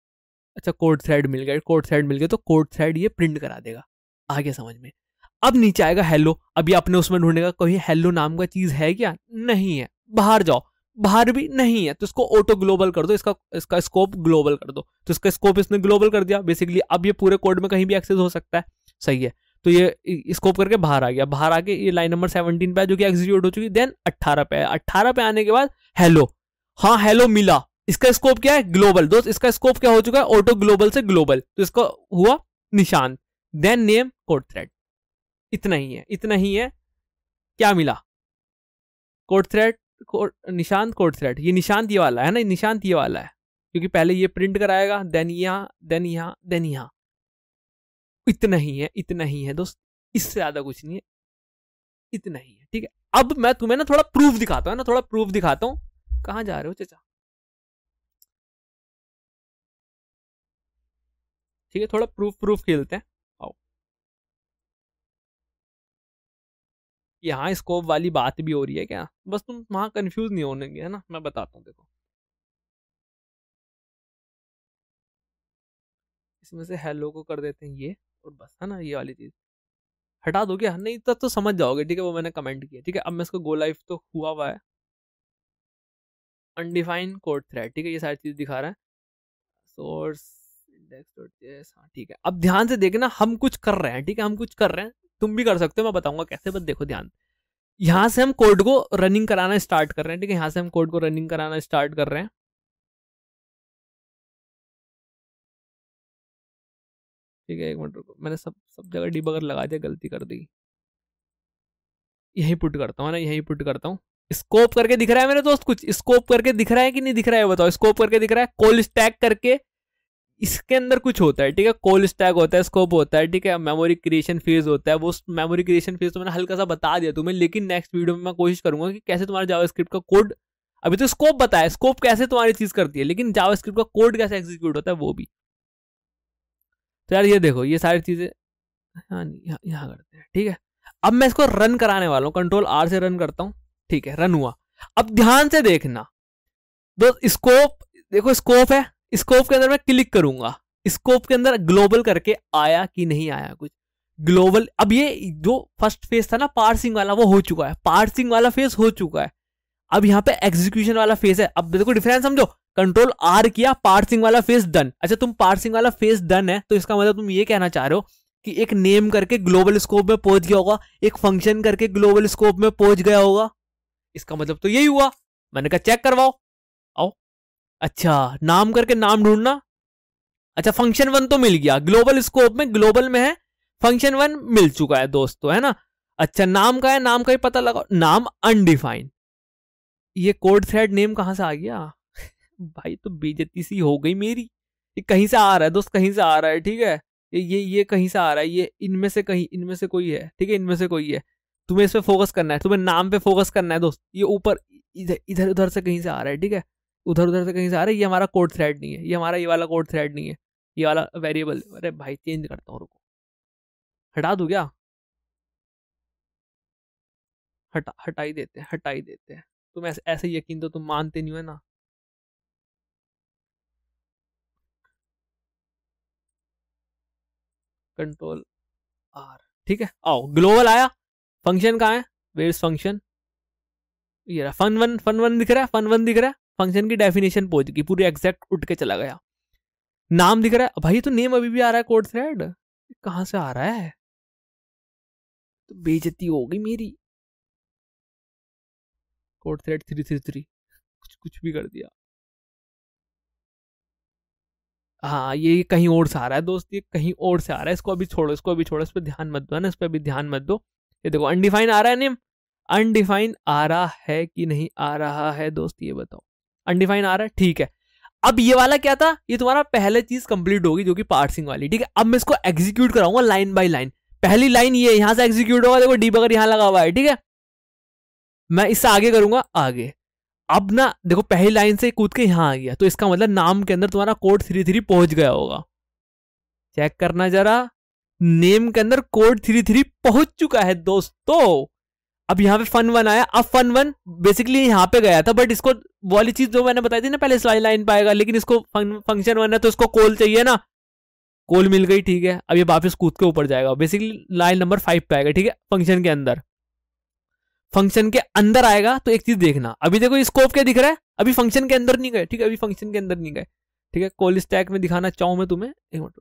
अच्छा कोड थ्रेड मिल गया, कोड थ्रेड मिल गया, तो कोड थ्रेड ये प्रिंट करा देगा, आ गया समझ में। अब नीचे आएगा हेलो, अभी आपने उसमें ढूंढेगा कोई हेलो नाम का चीज है क्या, नहीं है, बाहर जाओ, बाहर भी नहीं है, तो इसको ऑटो ग्लोबल कर दो, इसका स्कोप ग्लोबल कर दो, तो इसका स्कोप इसने ग्लोबल कर दिया बेसिकली। अब ये पूरे कोड में कहीं भी एक्सेस हो सकता है, सही है, तो ये स्कोप करके बाहर आ गया, बाहर आके ये लाइन नंबर 17 पे है जो कि एग्जीक्यूट हो चुकी, देन 18 पे है, 18 पे आने के बाद हेलो, हाँ हेलो मिला, इसका स्कोप क्या है, ग्लोबल। दोस्त इसका स्कोप क्या हो चुका है, ऑटो ग्लोबल से ग्लोबल, तो इसका हुआ निशान, देन नेम कोड थ्रेड, इतना ही है, इतना ही है। क्या मिला, code thread, Nishant code thread, ये निशांत ये वाला है ना, निशांत ये वाला है, क्योंकि पहले ये प्रिंट कराएगा, देन यहाँ, देन यहाँ, देन यहाँ, इतना ही है, इतना ही है दोस्त, इससे ज्यादा कुछ नहीं है, इतना ही है, ठीक है। अब मैं तुम्हें ना थोड़ा प्रूफ दिखाता हूँ ना, थोड़ा प्रूफ दिखाता हूँ। कहाँ जा रहे हो चाचा, ठीक है, थोड़ा प्रूफ खेलते हैं, आओ। यहाँ स्कोप वाली बात भी हो रही है क्या, बस तुम वहां कंफ्यूज नहीं होने है ना, मैं बताता हूँ, देखो इसमें से हेलो को कर देते हैं ये, और बस है ना, ये वाली चीज हटा दो क्या, नहीं तो समझ जाओगे, ठीक है, वो मैंने कमेंट किया, ठीक है। अब मैं इसको गो लाइव तो हुआ है, अनडिफाइंड कोड थ्रेड, ठीक है, ये सारी चीज दिखा रहा है, सोर्स index.js, हाँ ठीक है। अब ध्यान से देखना, हम कुछ कर रहे हैं, ठीक है, हम कुछ कर रहे हैं, तुम भी कर सकते हो, मैं बताऊंगा कैसे, बस देखो ध्यान। यहाँ से हम कोड को रनिंग कराना स्टार्ट कर रहे हैं, ठीक है, यहाँ से हम कोड को रनिंग कराना स्टार्ट कर रहे हैं, ठीक है, एक मिनट रुको, मैंने सब जगह डिबगर लगा दिया, गलती कर दी, यही पुट करता हूँ ना, यही पुट करता हूँ। स्कोप करके दिख रहा है मेरे दोस्त, कुछ स्कोप करके दिख रहा है कि नहीं दिख रहा है, बताओ, स्कोप करके दिख रहा है, कॉल स्टैक करके इसके अंदर कुछ होता है, ठीक है, कॉल स्टैक होता है, स्कोप होता है, ठीक है, मेमोरी क्रिएशन फेज होता है, वो मेमोरी क्रिएशन फेज तो मैंने हल्का सा बता दिया तुम्हें, लेकिन नेक्स्ट वीडियो में मैं कोशिश करूंगा कि कैसे तुम्हारा जावास्क्रिप्ट का कोड, अभी तो स्कोप बताया, स्कोप कैसे तुम्हारी चीज करती है, लेकिन जावास्क्रिप्ट का कोड कैसे एग्जीक्यूट होता है वो भी। तो यार ये देखो, ये सारी चीजें हाँ यहाँ करते हैं, ठीक है। अब मैं इसको रन कराने वाला हूँ, कंट्रोल आर से रन करता हूँ, ठीक है, रन हुआ। अब ध्यान से देखना दोस्त, स्कोप देखो, स्कोप है, स्कोप के अंदर मैं क्लिक करूंगा, स्कोप के अंदर ग्लोबल करके आया कि नहीं आया कुछ, ग्लोबल। अब ये जो फर्स्ट फेज था ना पार्सिंग वाला, वो हो चुका है, पार्सिंग वाला फेज हो चुका है, अब यहाँ पे एग्जीक्यूशन वाला फेज है। अब देखो डिफरेंस समझो, कंट्रोल आर किया, पार्सिंग वाला फेज डन। अच्छा तुम पार्सिंग वाला फेज डन है, तो इसका मतलब तुम ये कहना चाह रहे हो कि एक नेम करके ग्लोबल स्कोप में पहुंच गया होगा, एक फंक्शन करके ग्लोबल स्कोप में पहुंच गया होगा, इसका मतलब तो यही हुआ। मैंने कहा चेक करवाओ, आओ। अच्छा नाम करके नाम ढूंढना, अच्छा फंक्शन 1 तो मिल गया ग्लोबल स्कोप में, ग्लोबल में है, फंक्शन 1 मिल चुका है दोस्तों, है ना। अच्छा नाम का है, नाम का ही पता लगाओ, नाम अनडिफाइंड, ये कोड थ्रेड नेम कहां से आ गया भाई, तो बेइज्जती सी हो गई मेरी। ये कहीं से आ रहा है दोस्त, कहीं से आ रहा है, ठीक है, ये कहीं से आ रहा है, ये इनमें से कहीं, इनमें से कोई है, ठीक है, इनमें से कोई है। तुम्हें इस पे फोकस करना है, तुम्हें नाम पे फोकस करना है दोस्त, ये ऊपर इधर इधर उधर से कहीं से आ रहा है, ठीक है, उधर उधर से कहीं से आ रहा है, ये हमारा कोड थ्रेड नहीं है, ये हमारा ये वाला कोड थ्रेड नहीं है, ये वाला वेरिएबल। अरे भाई चेंज करता हूँ, रुको, हटा दूं क्या, हटा ही देते हैं, हटा ही देते हैं। तुम ऐसे ऐसे यकीन तो तुम मानते नहीं हो ना। कंट्रोल आर, ठीक है, आओ ग्लोबल आया, फंक्शन कहाँ है, वेयर इज फंक्शन, ये रहा फन वन दिख रहा है, फन वन दिख रहा है, फंक्शन की डेफिनेशन पहुंच गई पूरी एग्जैक्ट, उठ के चला गया। नाम दिख रहा है भाई, तो नेम अभी भी आ रहा है कोड थ्रेड, कहां से आ रहा है, तो बेइज्जती हो गई मेरी। कोड थ्रेड 333 कुछ भी कर दिया। हाँ ये कहीं और से आ रहा है दोस्त, ये कहीं और से आ रहा है, इसको अभी छोड़ो, इसको अभी छोड़ो, इस पर ध्यान मत दो ना, इस पर अभी ध्यान मत दो। ये देखो अनडिफाइन आ रहा है नेम, अनडिफाइन आ रहा है कि नहीं आ रहा है दोस्त, ये बताओ, अनडिफाइन आ रहा है, ठीक है। अब ये वाला क्या था, ये तुम्हारा पहले चीज कंप्लीट होगी जो कि पार्सिंग वाली, ठीक है। अब मैं इसको एग्जीक्यूट कराऊंगा लाइन बाय लाइन, पहली लाइन ये यहां से एग्जीक्यूट होगा, देखो डीबगर यहां लगा हुआ है, ठीक है, मैं इससे आगे करूंगा आगे। अब ना देखो पहली लाइन से कूद के यहां आ गया, तो इसका मतलब नाम के अंदर तुम्हारा कोड 33 पहुंच गया होगा। चेक करना जरा, नेम के अंदर कोड 33 पहुंच चुका है दोस्तों। अब यहाँ पे फन वन आया। अब फन वन बेसिकली यहाँ पे गया था, बट इसको वो वाली चीज जो मैंने बताई थी ना पहले, स्लाइड लाइन पे आएगा, लेकिन इसको फंक्शन वन है तो इसको कॉल चाहिए ना, कॉल मिल गई, ठीक है। अब ये वापस कूद के ऊपर जाएगा, बेसिकली लाइन नंबर 5 पे आएगा, ठीक है। फंक्शन के अंदर, फंक्शन के अंदर आएगा तो एक चीज देखना, अभी देखो स्कोप क्या दिख रहा है, अभी फंक्शन के अंदर नहीं गए, ठीक है, अभी फंक्शन के अंदर नहीं गए, ठीक है। कॉल स्टैक में दिखाना चाहूं मैं तुम्हें, एक मिनट,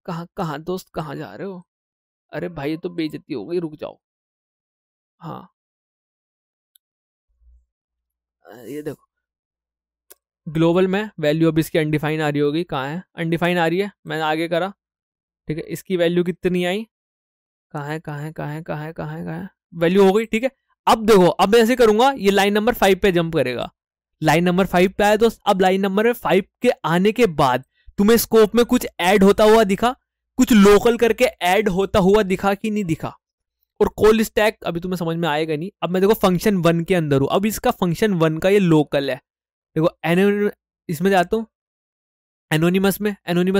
कहाँ कहाँ दोस्त कहाँ जा रहे हो? अरे भाई ये तो बेइज्जती हो गई, रुक जाओ। हाँ ये देखो ग्लोबल में वैल्यू अब इसकी अनडिफाइन आ रही होगी, कहाँ है अनडिफाइन आ रही है, मैंने आगे करा, ठीक है। इसकी वैल्यू कितनी आई, कहाँ है कहाँ है कहाँ है कहाँ है कहाँ है कहाँ है, वैल्यू हो गई, ठीक है। अब देखो अब मैं ऐसे करूंगा, ये लाइन नंबर 5 पे जंप करेगा, लाइन नंबर 5 पे आया दोस्त। अब लाइन नंबर 5 के आने के बाद तुम्हें स्कोप में कुछ ऐड होता हुआ दिखा, कुछ लोकल करके ऐड होता हुआ दिखा कि नहीं दिखा? और कॉल स्टैक अभी तुम्हें समझ में आएगा नहीं। अब मैं देखो फंक्शन 1 के अंदर हूं, अब इसका फंक्शन 1 का ये लोकल है, देखो इसमें जाता हूं एनोनिमस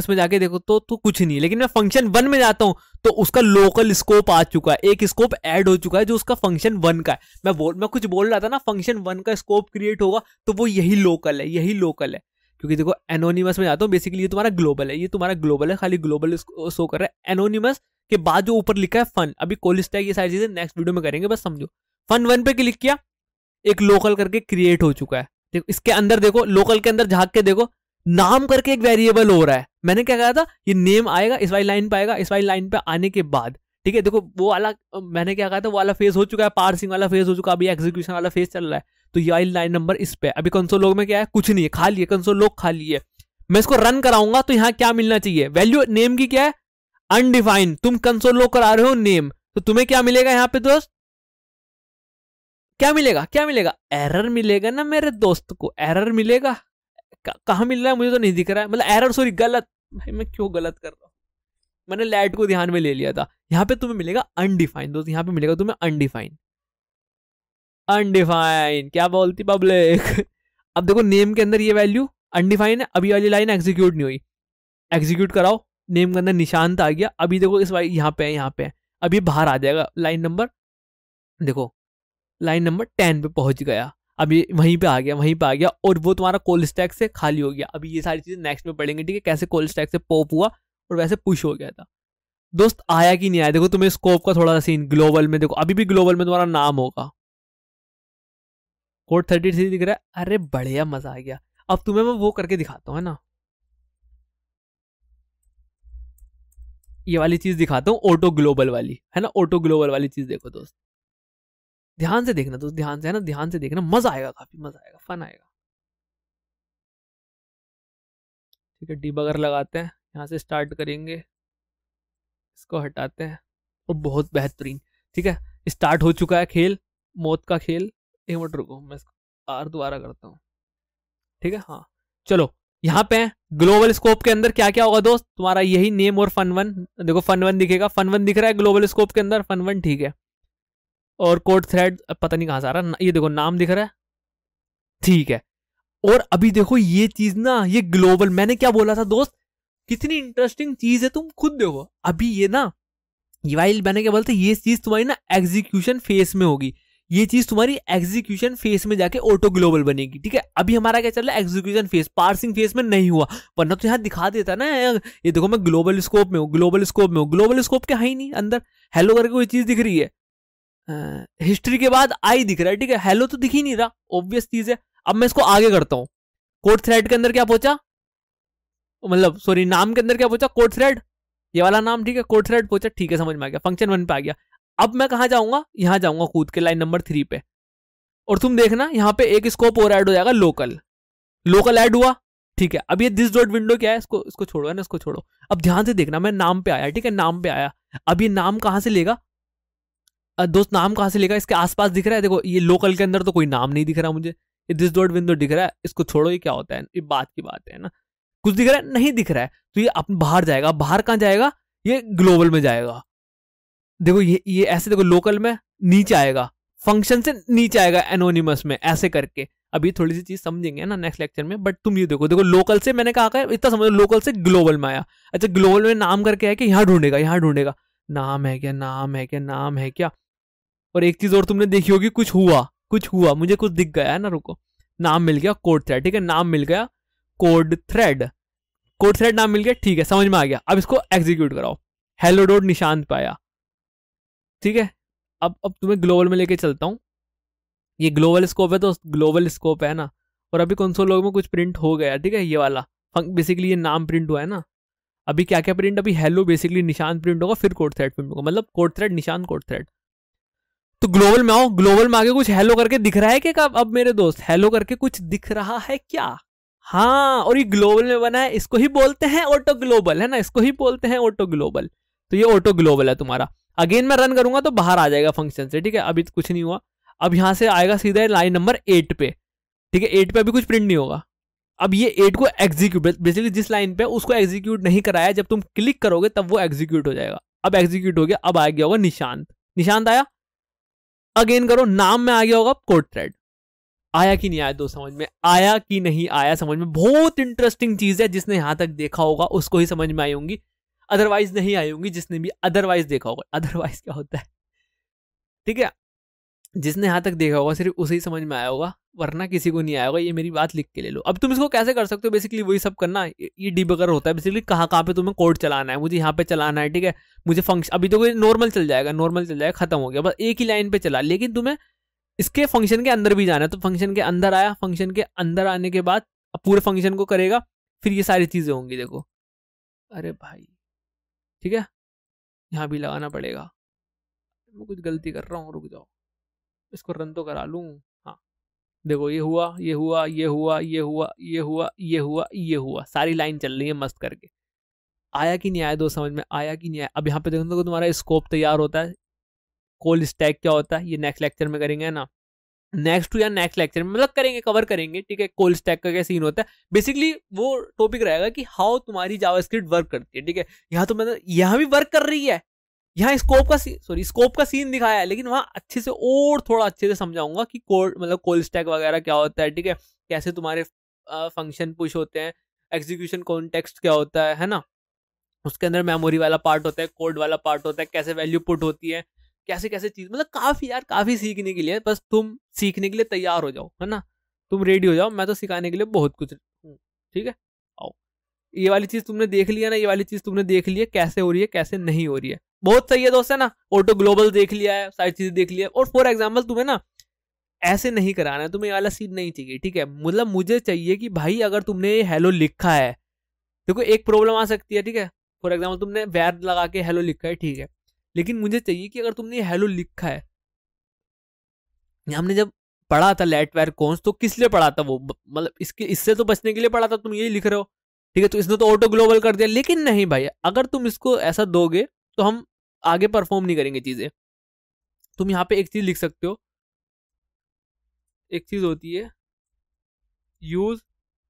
में जाके देखो तो कुछ नहीं, लेकिन मैं फंक्शन 1 में जाता हूं तो उसका लोकल स्कोप आ चुका है, एक स्कोप ऐड हो चुका है जो उसका फंक्शन 1 का है। मैं कुछ बोल रहा था ना, फंक्शन 1 का स्कोप क्रिएट होगा तो वो यही लोकल है, क्योंकि देखो एनोनिमस में जाता हूँ, बेसिकली ये तुम्हारा ग्लोबल है, ये तुम्हारा ग्लोबल है, खाली ग्लोबल शो कर रहा है। एनोनिमस के बाद जो ऊपर लिखा है फन, अभी कॉल स्टैक ये सारी चीजें नेक्स्ट वीडियो में करेंगे, बस समझो। फन 1 पे क्लिक किया, एक लोकल करके क्रिएट हो चुका है, देखो इसके अंदर, देखो लोकल के अंदर झांक के देखो, नाम करके एक वेरिएबल हो रहा है। मैंने क्या कहा था, ये नेम आएगा इस वाली लाइन पे, आएगा इस वाली लाइन पे आने के बाद, ठीक है। देखो वो वाला मैंने क्या कहा था, वो वाला फेज हो चुका है, पार्सिंग वाला फेज हो चुका है, अभी एग्जीक्यूशन वाला फेज चल रहा है। तो ये वाली लाइन नंबर इस पे, अभी कंसोल लॉग में क्या है, कुछ नहीं है, खाली है, कंसोल लॉग खाली है। मैं इसको रन कराऊंगा तो यहाँ क्या मिलना चाहिए, वैल्यू नेम की क्या है, अनडिफाइंड। तुम कंसोल लॉग करा रहे हो नेम, तो तुम्हें क्या मिलेगा यहाँ पे दोस्त, क्या मिलेगा, एरर मिलेगा ना मेरे दोस्त को, एरर मिलेगा। कहाँ मिल रहा है मुझे तो नहीं दिख रहा है, मतलब एरर, सॉरी गलत, भाई मैं क्यों गलत कर रहा हूँ, मैंने लैट को ध्यान में ले लिया था। यहाँ पे तुम्हें मिलेगा अनडिफाइन दोस्त, यहाँ पे मिलेगा तुम्हें अनडिफाइन, क्या बोलती पब्लिक। अब देखो नेम के अंदर ये वैल्यू अनडिफाइन है, अभी वाली लाइन एग्जीक्यूट नहीं हुई, एग्जीक्यूट कराओ, नेम के अंदर निशांत आ गया, अभी देखो इस यहाँ पे है, अभी बाहर आ जाएगा लाइन नंबर, देखो लाइन नंबर 10 पे पहुंच गया, अभी वहीं पे आ गया, और वो तुम्हारा कॉल स्टैक से खाली हो गया। अभी ये सारी चीजें नेक्स्ट में पढ़ेंगे, ठीक है, कैसे कॉल स्टैक से पॉप हुआ और वैसे पुश हो गया था। दोस्त आया कि नहीं आया, देखो तुम्हें स्कोप का थोड़ा सा सीन, ग्लोबल में देखो, अभी भी ग्लोबल में तुम्हारा नाम होगा, कोड 33 दिख रहा है, अरे बढ़िया, मजा आ गया। अब तुम्हें मैं वो करके दिखाता हूँ, है ना, ये वाली चीज दिखाता हूँ, ऑटो ग्लोबल वाली, है ना, ऑटो ग्लोबल वाली चीज देखो दोस्त, ध्यान से देखना दोस्त, ध्यान से, है ना, ध्यान से देखना, मजा आएगा, काफी मजा आएगा, फन आएगा। ठीक है, डीबगर लगाते हैं, यहाँ से स्टार्ट करेंगे, इसको हटाते हैं, और बहुत बेहतरीन, ठीक है, स्टार्ट हो चुका है खेल, मौत का खेल। एक मिनट रुको, मैं इसको आर दोबारा करता हूँ, ठीक है, हाँ चलो। यहाँ पे ग्लोबल स्कोप के अंदर क्या क्या होगा दोस्त, तुम्हारा यही नेम और फन 1, देखो फन 1 दिखेगा, फन 1 दिख रहा है ग्लोबल स्कोप के अंदर, फन 1, ठीक है। और कोड थ्रेड पता नहीं कहां से आ रहा, ये देखो नाम दिख रहा है, ठीक है। और अभी देखो ये चीज ना, ये ग्लोबल, मैंने क्या बोला था दोस्त, कितनी इंटरेस्टिंग चीज है, तुम खुद देखो। अभी ये ना, ये वाइल मैंने क्या बोलते, ये चीज तुम्हारी ना एग्जीक्यूशन फेस में होगी, ये चीज तुम्हारी एग्जीक्यूशन फेस में जाके ऑटो ग्लोबल बनेगी, ठीक है। अभी हमारा क्या चल रहा है, एग्जीक्यूशन फेस, पार्सिंग फेस में नहीं हुआ, वरना तो यहाँ दिखा देता ना, ये देखो मैं ग्लोबल स्कोप में हूँ, ग्लोबल स्कोप के है ही नहीं अंदर, हेलो करके कोई चीज दिख रही है, हिस्ट्री के बाद आई दिख रहा है, ठीक है, हेलो तो दिख ही नहीं रहा, ऑब्वियस चीज है। अब मैं इसको आगे करता हूँ, कोड थ्रेड के अंदर क्या पहुंचा, मतलब सॉरी नाम के अंदर क्या पहुंचा, कोड थ्रेड, ये वाला नाम, ठीक है, कोड थ्रेड पहुंचा, ठीक है, समझ में आ गया, फंक्शन 1 पे आ गया। अब मैं कहां जाऊंगा, यहां जाऊंगा कूद के लाइन नंबर 3 पे, और तुम देखना यहाँ पे एक स्कोप और ऐड हो जाएगा, लोकल ऐड हुआ, ठीक है। अब ये दिस डॉट विंडो क्या है, इसको छोड़ो, है ना, इसको छोड़ो। अब ध्यान से देखना, मैं नाम पे आया, ठीक है, नाम पे आया, अब ये नाम कहां से लेगा दोस्त, नाम कहां से लेगा, इसके आसपास दिख रहा है, देखो ये लोकल के अंदर तो कोई नाम नहीं दिख रहा मुझे, ये दिस डॉट विंडो दिख रहा है, इसको छोड़ो, ये क्या होता है, ये बात की बात है ना, कुछ दिख रहा है, नहीं दिख रहा है, तो ये अपन बाहर जाएगा, बाहर कहां जाएगा, ये ग्लोबल में जाएगा। देखो ये ऐसे, देखो लोकल में नीचे आएगा, फंक्शन से नीचे आएगा एनोनिमस में, ऐसे करके। अभी थोड़ी सी चीज समझेंगे ना नेक्स्ट लेक्चर में, बट तुम ये देखो, देखो लोकल से मैंने कहा इतना समझो, लोकल से ग्लोबल में आया। अच्छा ग्लोबल में नाम करके है कि यहाँ ढूंढेगा, यहाँ ढूंढेगा, नाम है क्या, नाम है क्या, नाम है क्या। और एक चीज और तुमने देखी होगी, कुछ हुआ, कुछ हुआ, मुझे कुछ दिख गया है ना, रुको, नाम मिल गया कोड थ्रेड, ठीक है, नाम मिल गया कोड थ्रेड, कोड थ्रेड नाम मिल गया, ठीक है, समझ में आ गया। अब इसको एग्जीक्यूट कराओ, हेलो डॉट निशांत पाया, ठीक है। अब तुम्हें ग्लोबल में लेके चलता हूँ, ये ग्लोबल स्कोप है तो ग्लोबल स्कोप है ना, और अभी कंसोल लॉग में कुछ प्रिंट हो गया, ठीक है, ये वाला बेसिकली ये नाम प्रिंट हुआ है ना। अभी क्या क्या प्रिंट, अभी हेलो बेसिकली निशांत प्रिंट होगा, फिर कोड थ्रेड प्रिंट होगा, मतलब code thread Nishant code thread. तो ग्लोबल में आओ, ग्लोबल में आगे कुछ हेलो करके दिख रहा है क्या अब मेरे दोस्त, हेलो करके कुछ दिख रहा है क्या? हाँ, और ये ग्लोबल में बना है, इसको ही बोलते हैं ऑटो ग्लोबल, है ना, इसको ही बोलते हैं ऑटो ग्लोबल। तो ये ऑटो ग्लोबल है तुम्हारा। अगेन मैं रन करूंगा तो बाहर आ जाएगा फंक्शन से, ठीक है, अभी कुछ नहीं हुआ। अब यहां से आएगा सीधा लाइन नंबर 8 पे, ठीक है, 8 पे अभी कुछ प्रिंट नहीं होगा। अब ये 8 को एग्जीक्यूट, बेसिकली जिस लाइन पे उसको एग्जीक्यूट नहीं कराया, जब तुम क्लिक करोगे तब वो एग्जीक्यूट हो जाएगा। अब एग्जीक्यूट हो गया, अब आ गया होगा निशांत, निशांत आया। अगेन करो, नाम में आ गया होगा कोड थ्रेड। आया कि नहीं आया दोस्त, समझ में आया कि नहीं आया समझ में? बहुत इंटरेस्टिंग चीज है, जिसने यहां तक देखा होगा उसको ही समझ में आई होंगी, अदरवाइज नहीं आई होंगी, जिसने भी अदरवाइज देखा होगा। अदरवाइज क्या होता है, ठीक है, जिसने यहां तक देखा होगा सिर्फ उसे ही समझ में आया होगा, वरना किसी को नहीं आया होगा। ये मेरी बात लिख के ले लो। अब तुम इसको कैसे कर सकते हो, बेसिकली वही सब करना, ये डिबगर होता है बेसिकली, कहाँ कहाँ पे तुम्हें कोड चलाना है। मुझे यहाँ पे चलाना है, ठीक है, मुझे फंक्शन, अभी तो कोई नॉर्मल चल जाएगा, नॉर्मल चल जाएगा, खत्म हो गया, बस एक ही लाइन पे चला, लेकिन तुम्हें इसके फंक्शन के अंदर भी जाना है। तो फंक्शन के अंदर आया, फंक्शन के अंदर आने के बाद अब पूरे फंक्शन को करेगा, फिर ये सारी चीजें होंगी, देखो, अरे भाई, ठीक है, यहाँ भी लगाना पड़ेगा। मैं कुछ गलती कर रहा हूँ, रुक जाओ, इसको रन तो करा लूँ। हाँ देखो, ये हुआ, ये हुआ, ये हुआ, ये हुआ, ये हुआ, ये हुआ, ये हुआ, सारी लाइन चल रही है मस्त करके। आया कि नहीं आया दोस्त, समझ में आया कि नहीं आया? अब यहाँ पे देखो तो तुम्हारा स्कोप तैयार होता है। कोल स्टैक क्या होता है, ये नेक्स्ट लेक्चर में करेंगे, है ना, नेक्स्ट टू या नेक्स्ट लेक्चर में, मतलब करेंगे, कवर करेंगे, ठीक है। कोल स्टैक का क्या सीन होता है, बेसिकली वो टॉपिक रहेगा कि हाउ तुम्हारी जावास्क्रिप्ट वर्क करती है, ठीक है। यहाँ तो मतलब यहाँ भी वर्क कर रही है, यहाँ स्कोप का स्कोप का सीन दिखाया है, लेकिन वहाँ अच्छे से और थोड़ा अच्छे से समझाऊंगा कि कोड मतलब कोल स्टैक वगैरह क्या होता है, ठीक है, कैसे तुम्हारे फंक्शन पुश होते हैं, एग्जीक्यूशन कॉन्टेक्स्ट क्या होता है ना, उसके अंदर मेमोरी वाला पार्ट होता है, कोड वाला पार्ट होता है, कैसे वैल्यू पुट होती है, कैसे कैसे चीज, मतलब काफी यार, काफी सीखने के लिए। बस तुम सीखने के लिए तैयार हो जाओ, है ना, तुम रेडी हो जाओ, मैं तो सिखाने के लिए बहुत कुछ हूँ, ठीक है। आओ, ये वाली चीज तुमने देख लिया ना, ये वाली चीज तुमने देख लिया कैसे हो रही है, कैसे नहीं हो रही है, बहुत सही है दोस्त, है ना। ऑटो ग्लोबल देख लिया है, सारी चीजें देख लिया है। और फॉर एग्जाम्पल तुम्हें ना ऐसे नहीं कराना है, तुम्हें ये वाला सीन नहीं चाहिए, ठीक है, मतलब मुझे चाहिए कि भाई अगर तुमने हेलो लिखा है, देखो एक प्रॉब्लम आ सकती है, ठीक है, फॉर एग्जाम्पल तुमने वैर लगा के हेलो लिखा है, ठीक है, लेकिन मुझे चाहिए कि अगर तुमने हेलो लिखा है, हमने जब पढ़ा था लेट वेर कॉन्स, तो किस लिए पढ़ा था वो, मतलब इसके इससे तो बचने के लिए पढ़ा था, तुम यही लिख रहे हो, ठीक है, तो इसने तो ऑटो ग्लोबल कर दिया। लेकिन नहीं भाई, अगर तुम इसको ऐसा दोगे तो हम आगे परफॉर्म नहीं करेंगे चीजें। तुम यहाँ पे एक चीज लिख सकते हो, एक चीज होती है यूज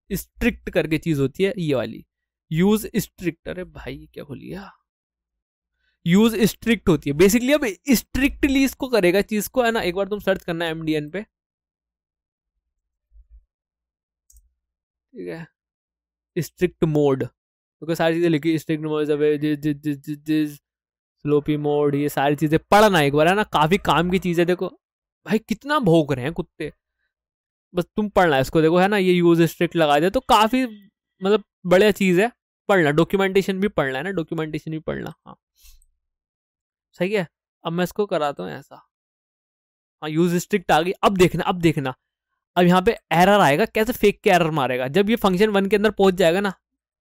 स्ट्रिक्ट करके चीज होती है, ये वाली यूज स्ट्रिक्ट, अरे भाई क्या हो लिया, यूज स्ट्रिक्ट होती है बेसिकली। अब स्ट्रिक्टली इसको करेगा चीज को, है ना, एक बार तुम सर्च करना है MDN पे, ठीक है, स्ट्रिक्ट मोड, क्योंकि सारी चीजें लिखी, स्ट्रिक्ट मोड, स्लोपी मोड, ये सारी चीजें पढ़ना एक बार, है ना, काफी काम की चीज है। देखो भाई कितना भौंक रहे हैं कुत्ते, बस तुम पढ़ना है इसको, देखो, है ना, ये यूज स्ट्रिक्ट लगा दे तो काफी मतलब बढ़िया चीज है, पढ़ना, डॉक्यूमेंटेशन भी पढ़ना है ना, डॉक्यूमेंटेशन भी पढ़ना, हाँ सही है। अब मैं इसको कराता हूँ ऐसा, हाँ यूज स्ट्रिक्ट आ गई। अब देखना, अब देखना, अब यहाँ पे एरर आएगा, कैसे फेक के एरर मारेगा, जब ये फंक्शन 1 के अंदर पहुंच जाएगा ना,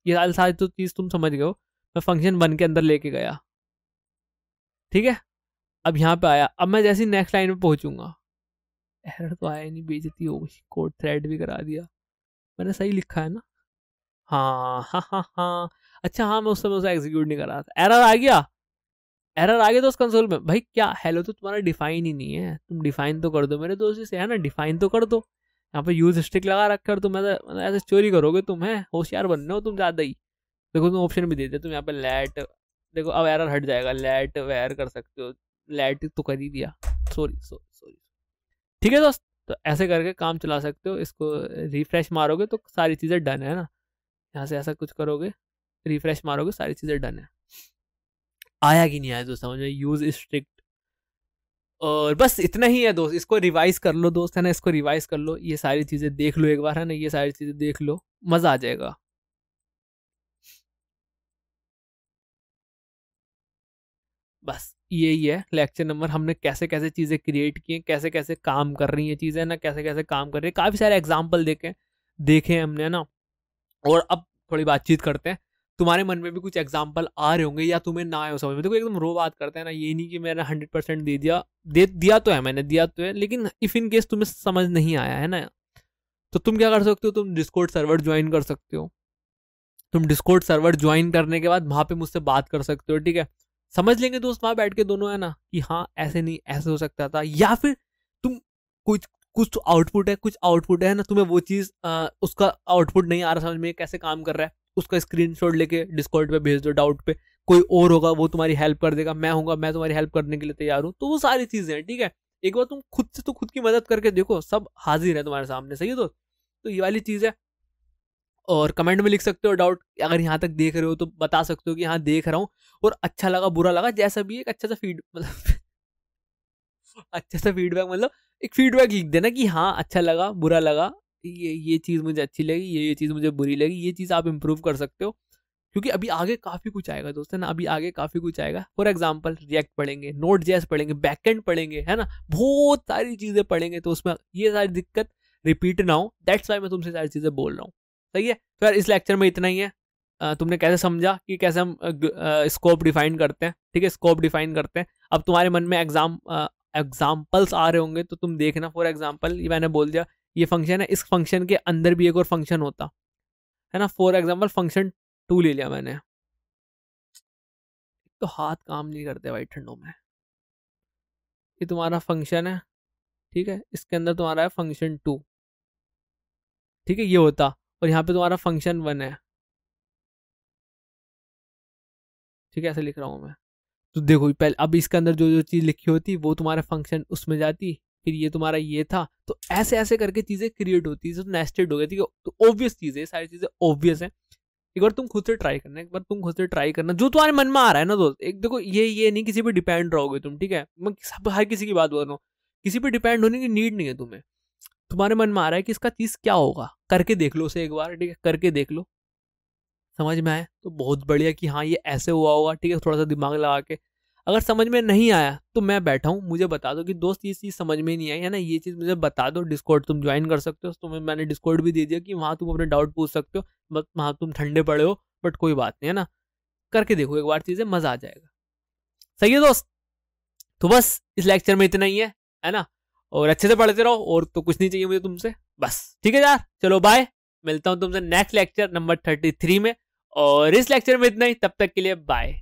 ये सारी तो चीज तुम समझ गए हो, मैं फंक्शन 1 के अंदर लेके गया, ठीक है। अब यहाँ पे आया, अब मैं जैसे नेक्स्ट लाइन पे पहुंचूंगा, एरर तो आया नहीं, बेइज्जती हो गई, कोड थ्रेड भी करा दिया, मैंने सही लिखा है ना, हाँ हाँ हाँ हाँ, अच्छा हाँ, मैं उस समय उसे एग्जीक्यूट नहीं कर रहा था, एरर आ गया, एरर आ गया तो उस कंसोल में, भाई क्या हेलो तो तुम्हारा डिफाइन ही नहीं है, तुम डिफाइन तो कर दो मेरे दोस्त से, है ना, डिफाइन तो कर दो। यहाँ पे यूज स्टिक लगा रखा, तुम ऐसे चोरी करोगे, तुम है होशियार बन रहे हो तुम ज्यादा ही। देखो तुम ऑप्शन भी देते, तुम यहाँ पे लेट, देखो अब एरर हट जाएगा, लेट वेयर कर सकते हो, लेट तो कर ही दिया, सॉरी सॉरी। ठीक है दोस्त, तो ऐसे करके काम चला सकते हो। इसको रिफ्रेश मारोगे तो सारी चीज़ें डन है ना, यहाँ से ऐसा कुछ करोगे, रिफ्रेश मारोगे, सारी चीज़ें डन है। आया कि नहीं आया दोस्त समझ में, यूज स्ट्रिक्ट। और बस इतना ही है दोस्त, इसको रिवाइज कर लो दोस्त, है ना, इसको रिवाइज कर लो, ये सारी चीज़ें देख लो एक बार, है ना, ये सारी चीज़ें देख लो, मज़ा आ जाएगा। बस यही है लेक्चर नंबर, हमने कैसे कैसे चीज़ें क्रिएट की हैं, कैसे कैसे काम कर रही हैं चीज़ें ना, कैसे कैसे काम कर रही है, काफ़ी सारे एग्जाम्पल देखे हमने ना। और अब थोड़ी बातचीत करते हैं। तुम्हारे मन में भी कुछ एग्जाम्पल आ रहे होंगे या तुम्हें ना आए हो समझ में, देखो एकदम रो बात करते हैं ना, ये नहीं कि मैंने 100% दिया तो है, मैंने दिया तो है, लेकिन इफ इन केस तुम्हें समझ नहीं आया है ना, तो तुम क्या कर सकते हो, तुम डिस्कॉर्ड सर्वर ज्वाइन कर सकते हो। तुम डिस्कॉर्ड सर्वर ज्वाइन करने के बाद वहां पे मुझसे बात कर सकते हो, ठीक है, समझ लेंगे दोस्त वहां बैठ के दोनों, है ना, कि हाँ ऐसे नहीं ऐसे हो सकता था, या फिर तुम कुछ कुछ तो आउटपुट है ना, तुम्हें वो चीज उसका आउटपुट नहीं आ रहा समझ में कैसे काम कर रहा है, उसका स्क्रीनशॉट लेके डिस्कॉर्ड पे भेज दो, डाउट पे कोई और होगा वो तुम्हारी हेल्प कर देगा, मैं तुम्हारी हेल्प करने के लिए तैयार हूँ, तो वो सारी चीजें हैं, ठीक है। एक बार तुम खुद से तो खुद की मदद करके देखो, सब हाजिर है तुम्हारे सामने, सही है दोस्त। तो ये वाली चीज है। और कमेंट में लिख सकते हो डाउट, अगर यहाँ तक देख रहे हो तो बता सकते हो कि हाँ देख रहा हूँ, और अच्छा लगा बुरा लगा जैसा भी, एक अच्छा सा फीड मतलब अच्छा सा फीडबैक, मतलब एक फीडबैक लिख देना कि हाँ अच्छा लगा बुरा लगा, ये चीज़ मुझे अच्छी लगी, ये चीज़ मुझे बुरी लगी, ये चीज़ आप इम्प्रूव कर सकते हो, क्योंकि अभी आगे काफ़ी कुछ आएगा दोस्त, है ना, अभी आगे काफ़ी कुछ आएगा। फॉर एग्जाम्पल रिएक्ट पढ़ेंगे, नोड जेएस पढ़ेंगे, बैकएंड पढ़ेंगे, है ना, बहुत सारी चीज़ें पढ़ेंगे, तो उसमें ये सारी दिक्कत रिपीट ना हो, दैट्स वाई मैं तुमसे सारी चीज़ें बोल रहा हूँ, सही है। तो यार इस लेक्चर में इतना ही है। तुमने कैसे समझा कि कैसे हम स्कोप डिफाइन करते हैं, ठीक है, स्कोप डिफाइन करते हैं। अब तुम्हारे मन में एग्जाम्पल्स आ रहे होंगे तो तुम देखना। फॉर एग्जाम्पल ये मैंने बोल दिया, ये फंक्शन है, इस फंक्शन के अंदर भी एक और फंक्शन होता है ना, फॉर एग्जाम्पल फंक्शन 2 ले लिया मैंने, तो हाथ काम नहीं करते भाई ठंडों में। ये तुम्हारा फंक्शन है, ठीक है, इसके अंदर तुम्हारा है फंक्शन 2, ठीक है, ये होता, और यहाँ पे तुम्हारा फंक्शन 1 है, ठीक है, ऐसे लिख रहा हूँ मैं। तो देखो पहले, अब इसके अंदर जो जो चीज़ लिखी होती वो तुम्हारा फंक्शन उसमें जाती, फिर ये तुम्हारा ये था, तो ऐसे ऐसे करके चीज़ें क्रिएट होती है, तो नेस्टेड हो गई, ठीक है, तो ऑब्वियस चीज़ें, सारी चीज़ें ऑब्वियस है। एक बार तुम खुद से ट्राई करना, एक बार तुम खुद से ट्राई करना, जो तुम्हारे मन में आ रहा है ना दोस्त, एक देखो ये नहीं किसी पे डिपेंड रहोगे तुम, ठीक है, मैं सब हर किसी की बात बोल रहा हूँ, किसी पे डिपेंड होने की नीड नहीं है तुम्हें। तुम्हारे मन में आ रहा है कि इसका चीज़ क्या होगा, करके देख लो उसे एक बार, ठीक है, करके देख लो, समझ में आए तो बहुत बढ़िया कि हाँ ये ऐसे हुआ होगा, ठीक है, थोड़ा सा दिमाग लगा के। अगर समझ में नहीं आया तो मैं बैठा हूँ, मुझे बता दो कि दोस्त ये चीज़ समझ में नहीं आई है ना, ये चीज़ मुझे बता दो, डिस्कॉर्ड तुम ज्वाइन कर सकते हो, तुम्हें मैंने डिस्कॉर्ड भी दे दिया कि वहाँ तुम अपने डाउट पूछ सकते हो, बट वहाँ तुम ठंडे पड़े हो, बट कोई बात नहीं, है ना, करके देखो एक बार चीज़ें, मज़ा आ जाएगा, सही है दोस्त। तो बस इस लेक्चर में इतना ही है ना, और अच्छे से पढ़ते रहो, और तो कुछ नहीं चाहिए मुझे तुमसे, बस ठीक है यार, चलो बाय, मिलता हूँ तुमसे नेक्स्ट लेक्चर नंबर 33 में, और इस लेक्चर में इतना ही, तब तक के लिए बाय।